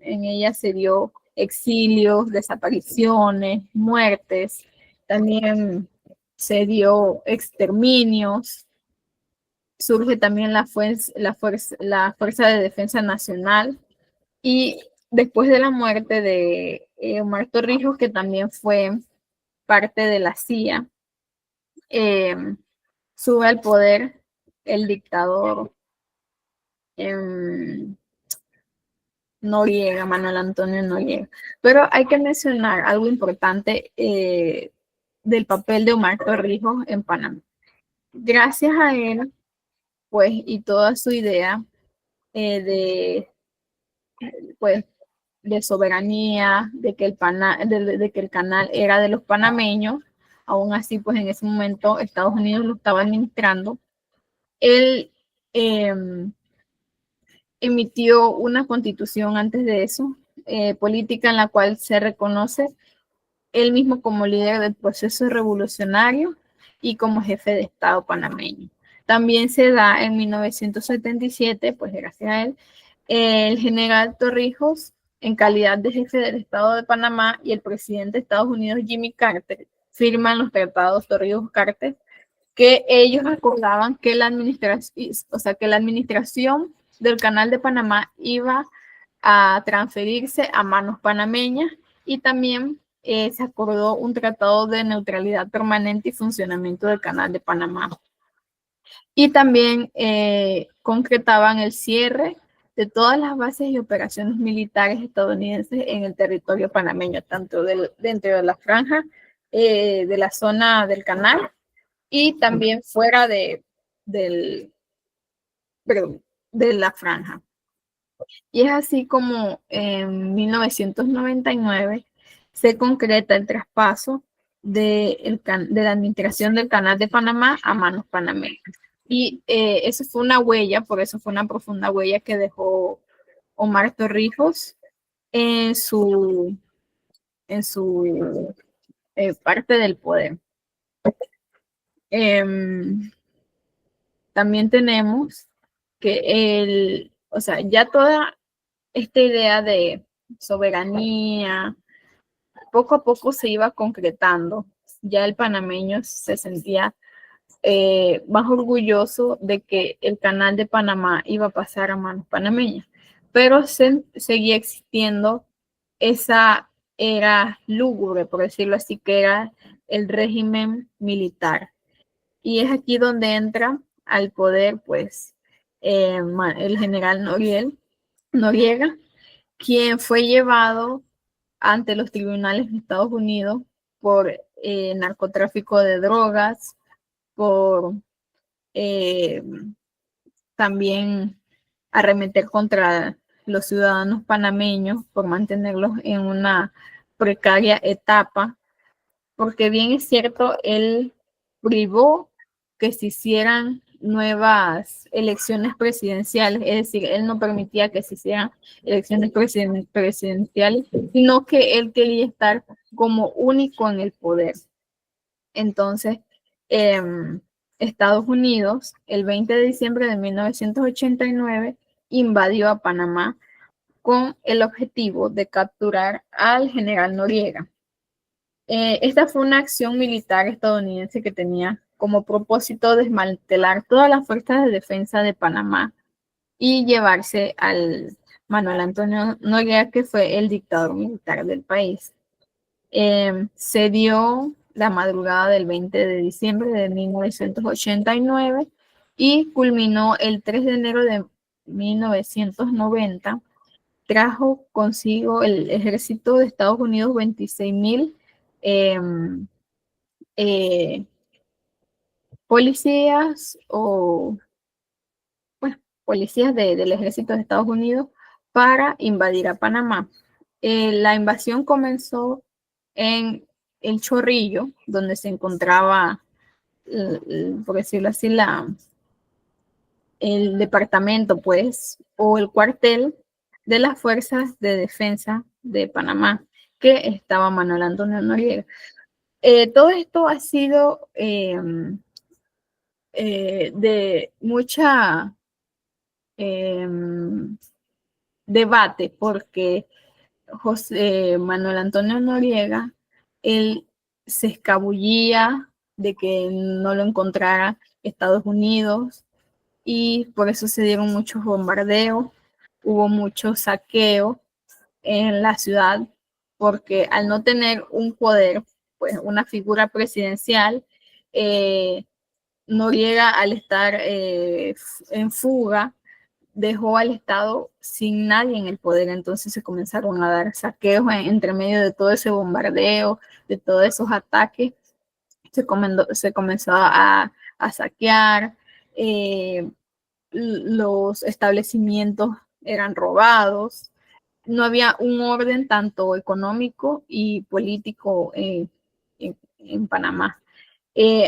ella se dio exilios, desapariciones, muertes, también se dio exterminios, surge también la Fuerza de Defensa Nacional, y después de la muerte de Omar Torrijos, que también fue parte de la CIA, sube al poder el dictador Noriega, Manuel Antonio Noriega. Pero hay que mencionar algo importante del papel de Omar Torrijos en Panamá. Gracias a él, pues, y toda su idea pues, de soberanía, de que el canal era de los panameños, aún así, pues en ese momento Estados Unidos lo estaba administrando. Él emitió una constitución antes de eso, política, en la cual se reconoce él mismo como líder del proceso revolucionario y como jefe de Estado panameño. También se da en 1977, pues gracias a él, el general Torrijos, en calidad de jefe del Estado de Panamá, y el presidente de Estados Unidos, Jimmy Carter, firman los tratados Torrijos-Carter, que ellos acordaban que la administración del Canal de Panamá iba a transferirse a manos panameñas, y también se acordó un tratado de neutralidad permanente y funcionamiento del Canal de Panamá. Y también concretaban el cierre de todas las bases y operaciones militares estadounidenses en el territorio panameño, tanto dentro de la franja de la zona del canal, y también fuera de la franja. Y es así como en 1999 se concreta el traspaso de la administración del Canal de Panamá a manos panameñas. Y eso fue una huella, por eso fue una profunda huella que dejó Omar Torrijos en su parte del poder. También tenemos que ya toda esta idea de soberanía poco a poco se iba concretando. Ya el panameño se sentía más orgulloso de que el Canal de Panamá iba a pasar a manos panameñas, pero seguía existiendo esa era lúgubre, por decirlo así, que era el régimen militar. Y es aquí donde entra al poder, pues, el general Noriega, quien fue llevado ante los tribunales de Estados Unidos por narcotráfico de drogas, por también arremeter contra los ciudadanos panameños, por mantenerlos en una precaria etapa, porque bien es cierto, él privó que se hicieran nuevas elecciones presidenciales, es decir, él no permitía que se hicieran elecciones presidenciales, sino que él quería estar como único en el poder. Entonces, Estados Unidos, el 20 de diciembre de 1989, invadió a Panamá con el objetivo de capturar al general Noriega. Esta fue una acción militar estadounidense que tenía como propósito desmantelar todas las fuerzas de defensa de Panamá y llevarse al Manuel Antonio Noriega, que fue el dictador militar del país. Se dio la madrugada del 20 de diciembre de 1989 y culminó el 3 de enero de 1990. Trajo consigo el ejército de Estados Unidos 26,000 policías policías del ejército de Estados Unidos para invadir a Panamá. La invasión comenzó en El Chorrillo, donde se encontraba, por decirlo así, el departamento, pues, o el cuartel de las Fuerzas de Defensa de Panamá, que estaba Manuel Antonio Noriega. Todo esto ha sido de mucha debate, porque José Manuel Antonio Noriega, él se escabullía de que no lo encontrara Estados Unidos y por eso se dieron muchos bombardeos, hubo mucho saqueo en la ciudad, porque al no tener un poder, pues una figura presidencial, Noriega al estar en fuga, dejó al Estado sin nadie en el poder, entonces se comenzaron a dar saqueos entre medio de todo ese bombardeo, de todos esos ataques, se comenzó a saquear, los establecimientos eran robados, no había un orden tanto económico y político en Panamá.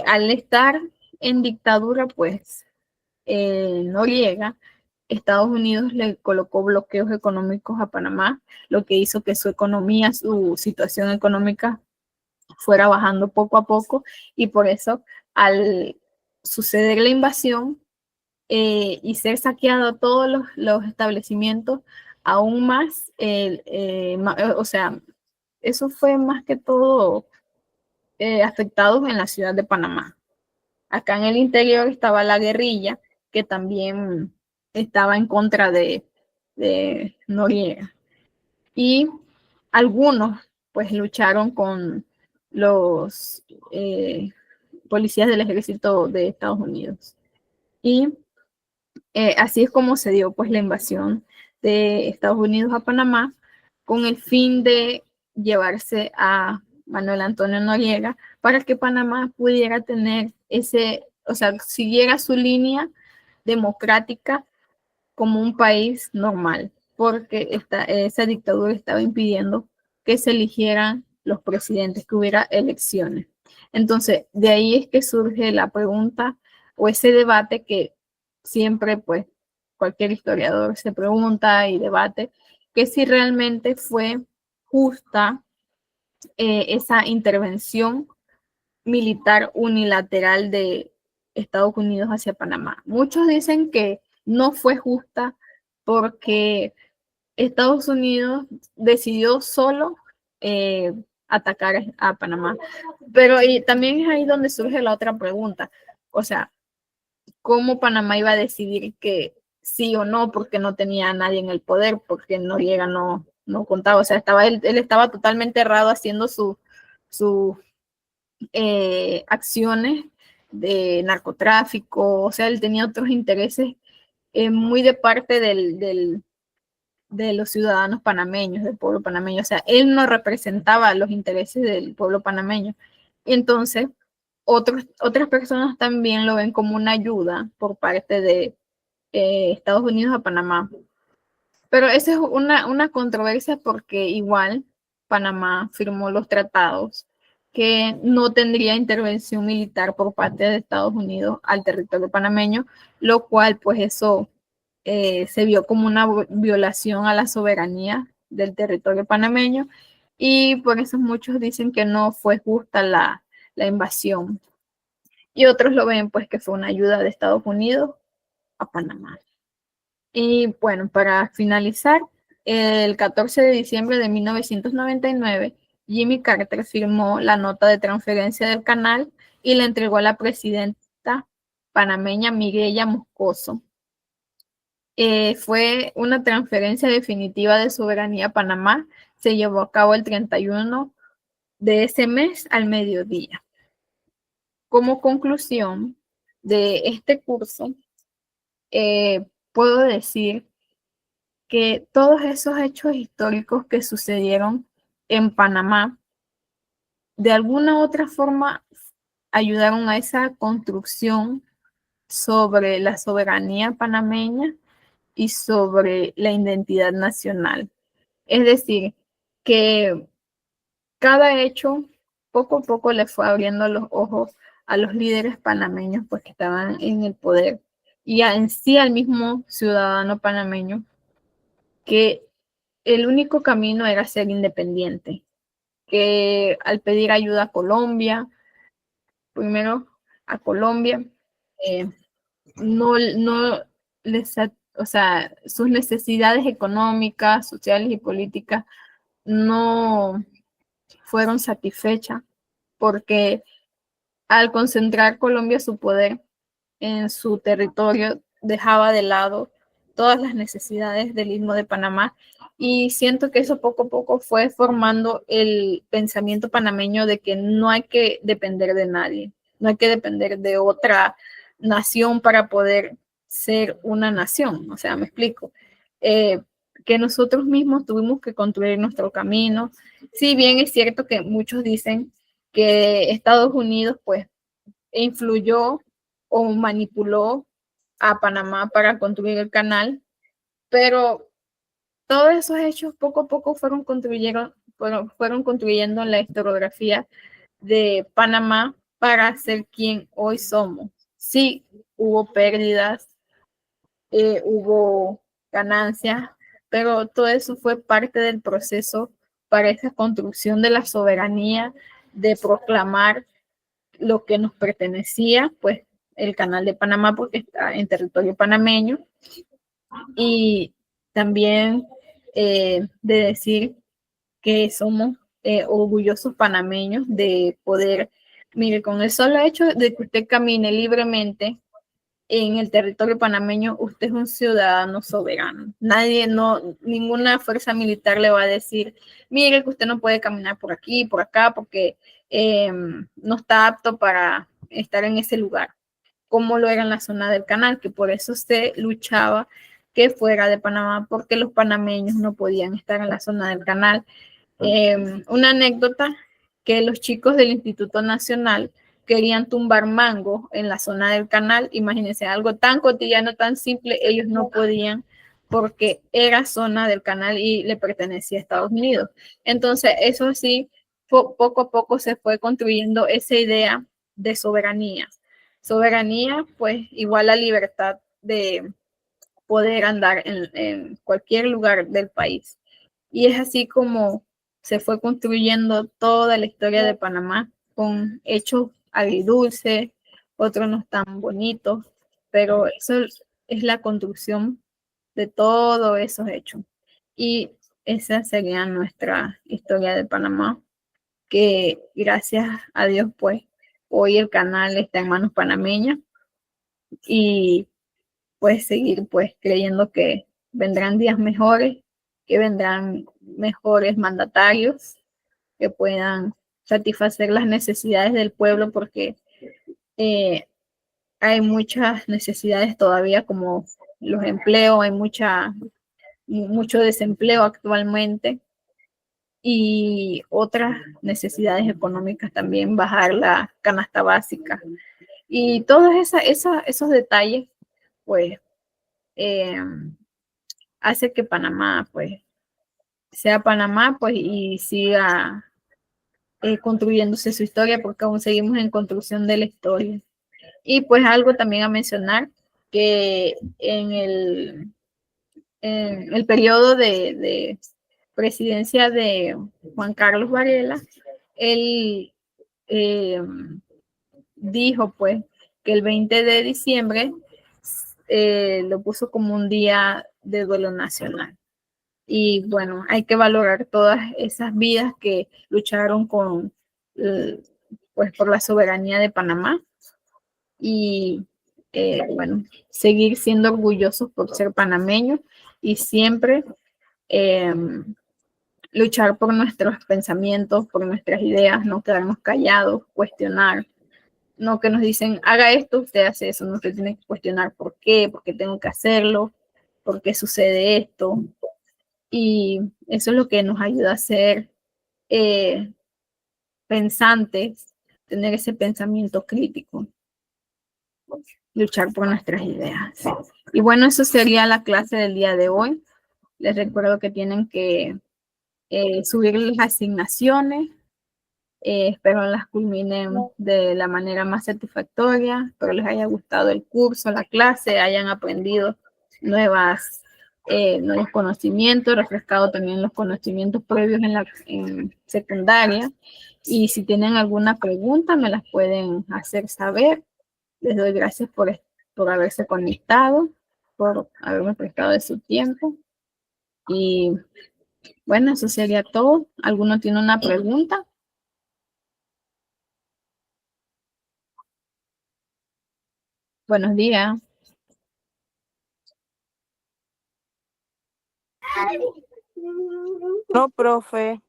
Al estar en dictadura, pues Noriega, Estados Unidos le colocó bloqueos económicos a Panamá, lo que hizo que su economía, su situación económica fuera bajando poco a poco, y por eso al suceder la invasión y ser saqueado todos los establecimientos, aún más, o sea, eso fue más que todo afectados en la ciudad de Panamá. Acá en el interior estaba la guerrilla, que también estaba en contra de Noriega. Y algunos pues lucharon con los policías del ejército de Estados Unidos. Y así es como se dio pues la invasión de Estados Unidos a Panamá, con el fin de llevarse a Manuel Antonio Noriega para que Panamá pudiera tener o sea, siguiera su línea democrática como un país normal, porque esa dictadura estaba impidiendo que se eligieran los presidentes, que hubiera elecciones. Entonces, de ahí es que surge la pregunta o ese debate que siempre, pues, cualquier historiador se pregunta y debate, que si realmente fue justa esa intervención militar unilateral de Estados Unidos hacia Panamá. Muchos dicen que no fue justa porque Estados Unidos decidió solo atacar a Panamá. Pero y también es ahí donde surge la otra pregunta. O sea, ¿cómo Panamá iba a decidir que sí o no? Porque no tenía a nadie en el poder, porque Noriega no contaba. O sea, él estaba totalmente errado haciendo su acciones de narcotráfico, o sea, él tenía otros intereses muy de parte de los ciudadanos panameños, del pueblo panameño, o sea, él no representaba los intereses del pueblo panameño. Y entonces, otras personas también lo ven como una ayuda por parte de Estados Unidos a Panamá. Pero esa es una controversia porque igual Panamá firmó los tratados que no tendría intervención militar por parte de Estados Unidos al territorio panameño, lo cual pues eso se vio como una violación a la soberanía del territorio panameño, y por eso muchos dicen que no fue justa la invasión, y otros lo ven pues que fue una ayuda de Estados Unidos a Panamá. Y bueno, para finalizar, el 14 de diciembre de 1999, Jimmy Carter firmó la nota de transferencia del canal y la entregó a la presidenta panameña Mireya Moscoso. Fue una transferencia definitiva de soberanía a Panamá. Se llevó a cabo el 31 de ese mes al mediodía. Como conclusión de este curso, puedo decir que todos esos hechos históricos que sucedieron en Panamá, de alguna u otra forma, ayudaron a esa construcción sobre la soberanía panameña y sobre la identidad nacional. Es decir, que cada hecho poco a poco le fue abriendo los ojos a los líderes panameños pues, que estaban en el poder, y en sí al mismo ciudadano panameño, que el único camino era ser independiente, que al pedir ayuda a Colombia, primero a Colombia, no o sea, sus necesidades económicas, sociales y políticas no fueron satisfechas, porque al concentrar Colombia su poder en su territorio, dejaba de lado todas las necesidades del Istmo de Panamá, y siento que eso poco a poco fue formando el pensamiento panameño de que no hay que depender de nadie, no hay que depender de otra nación para poder ser una nación. O sea, me explico. Que nosotros mismos tuvimos que construir nuestro camino. Si bien es cierto que muchos dicen que Estados Unidos pues influyó o manipuló a Panamá para construir el canal, pero todos esos hechos poco a poco fueron construyendo la historiografía de Panamá para ser quien hoy somos. Sí, hubo pérdidas, hubo ganancias, pero todo eso fue parte del proceso para esa construcción de la soberanía, de proclamar lo que nos pertenecía, pues el canal de Panamá, porque está en territorio panameño, y también de decir que somos orgullosos panameños de poder, mire, con el solo hecho de que usted camine libremente en el territorio panameño, usted es un ciudadano soberano. Ninguna fuerza militar le va a decir, mire que usted no puede caminar por aquí, por acá, porque no está apto para estar en ese lugar, como lo era en la zona del canal, que por eso se luchaba que fuera de Panamá, porque los panameños no podían estar en la zona del canal. Una anécdota, que los chicos del Instituto Nacional querían tumbar mango en la zona del canal. Imagínense, algo tan cotidiano, tan simple, ellos no podían porque era zona del canal y le pertenecía a Estados Unidos. Entonces, eso sí, poco a poco se fue construyendo esa idea de soberanía. Soberanía, pues, igual a libertad de poder andar en cualquier lugar del país. Y es así como se fue construyendo toda la historia de Panamá, con hechos agridulces, otros no tan bonitos, pero eso es la construcción de todos esos hechos. Y esa sería nuestra historia de Panamá, que gracias a Dios, pues, hoy el canal está en manos panameñas, y pues seguir pues creyendo que vendrán días mejores, que vendrán mejores mandatarios que puedan satisfacer las necesidades del pueblo, porque hay muchas necesidades todavía, como los empleos, hay mucho desempleo actualmente, y otras necesidades económicas también, bajar la canasta básica, y todos esos detalles pues hace que Panamá pues sea Panamá, pues, y siga construyéndose su historia, porque aún seguimos en construcción de la historia. Y pues algo también a mencionar, que en el periodo de presidencia de Juan Carlos Varela, él dijo pues que el 20 de diciembre lo puso como un día de duelo nacional. Y bueno, hay que valorar todas esas vidas que lucharon pues por la soberanía de Panamá, y bueno, seguir siendo orgullosos por ser panameños, y siempre luchar por nuestros pensamientos, por nuestras ideas, no quedarnos callados, cuestionar. No que nos dicen, haga esto, usted hace eso, no, usted tiene que cuestionar por qué tengo que hacerlo, por qué sucede esto. Y eso es lo que nos ayuda a ser pensantes, tener ese pensamiento crítico, luchar por nuestras ideas. Y bueno, eso sería la clase del día de hoy. Les recuerdo que tienen que subir las asignaciones. Espero las culminen de la manera más satisfactoria, espero les haya gustado el curso, la clase, hayan aprendido nuevos conocimientos, refrescado también los conocimientos previos en secundaria. Y si tienen alguna pregunta, me las pueden hacer saber. Les doy gracias por haberse conectado, por haberme prestado de su tiempo. Y bueno, eso sería todo. ¿Alguno tiene una pregunta? Buenos días. No, profe.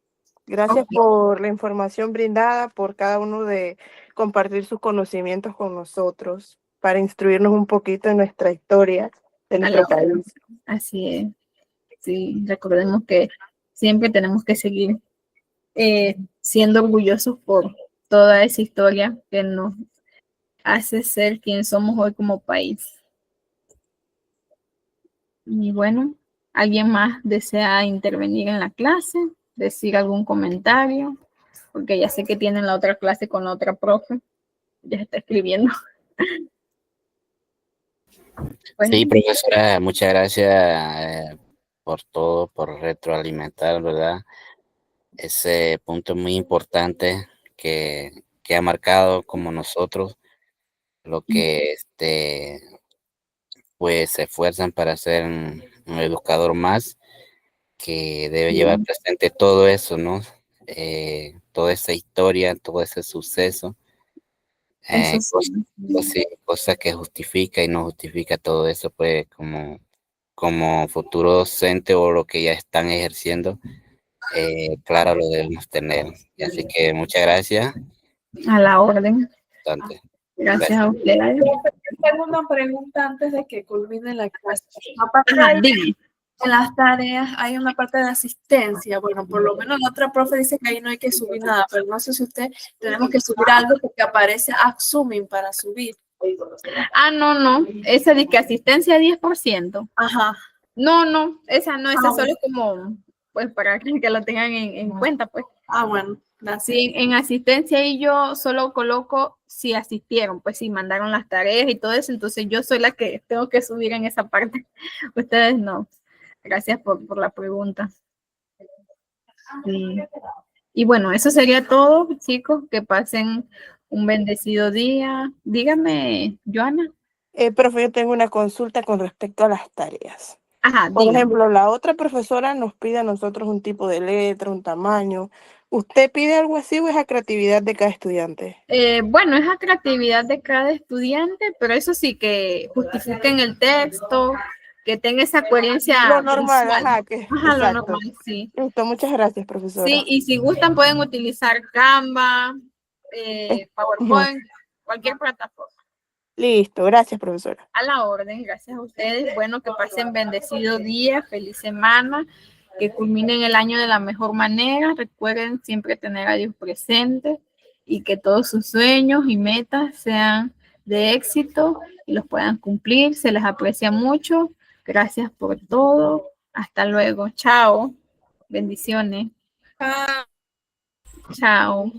Gracias por la información brindada, por cada uno de compartir sus conocimientos con nosotros para instruirnos un poquito en nuestra historia de nuestro país. Así es. Sí, recordemos que siempre tenemos que seguir siendo orgullosos por toda esa historia que nos hace ser quien somos hoy como país. Y bueno, ¿alguien más desea intervenir en la clase? ¿Decir algún comentario? Porque ya sé que tienen la otra clase con la otra profe. Ya está escribiendo. Bueno, Sí, profesora, muchas gracias por todo, por retroalimentar, ¿verdad? Ese punto muy importante que ha marcado como nosotros, lo que pues se esfuerzan para ser un educador más, que debe llevar presente todo eso, ¿no? Toda esa historia, todo ese suceso, eso sí. cosa que justifica y no justifica todo eso, pues como futuro docente o lo que ya están ejerciendo, claro, lo debemos tener. Y así que muchas gracias. A la orden. Bastante. Gracias a ustedes. Tengo una pregunta antes de que culmine la clase. Ajá, dime. En las tareas hay una parte de asistencia. Bueno, por lo menos la otra profe dice que ahí no hay que subir nada, pero no sé si usted tenemos que subir algo porque aparece Axuming para subir. Ah, no. Esa de que asistencia 10%. Ajá. No, esa no, esa solo es como, pues, para que lo tengan en cuenta, pues. Ah, bueno. Sí, en asistencia y yo solo coloco si asistieron, pues si mandaron las tareas y todo eso, entonces yo soy la que tengo que subir en esa parte. Ustedes no. Gracias por la pregunta. Sí. Y bueno, eso sería todo, chicos. Que pasen un bendecido día. Dígame, Joana. Profe, yo tengo una consulta con respecto a las tareas. Ajá, Por dígame. ejemplo, la otra profesora nos pide a nosotros un tipo de letra, un tamaño. ¿Usted pide algo así o es a creatividad de cada estudiante? Bueno, es la creatividad de cada estudiante, pero eso sí, que justifiquen el texto, que tenga esa coherencia Lo normal, visual. ajá, que Ajá, lo exacto. normal, sí. Listo, muchas gracias, profesora. Sí, y si gustan pueden utilizar Canva, PowerPoint, cualquier plataforma. Listo, gracias, profesora. A la orden, gracias a ustedes. Bueno, que pasen bendecido día, feliz semana, que culminen el año de la mejor manera. Recuerden siempre tener a Dios presente y que todos sus sueños y metas sean de éxito y los puedan cumplir. Se les aprecia mucho. Gracias por todo. Hasta luego. Chao. Bendiciones. Chao.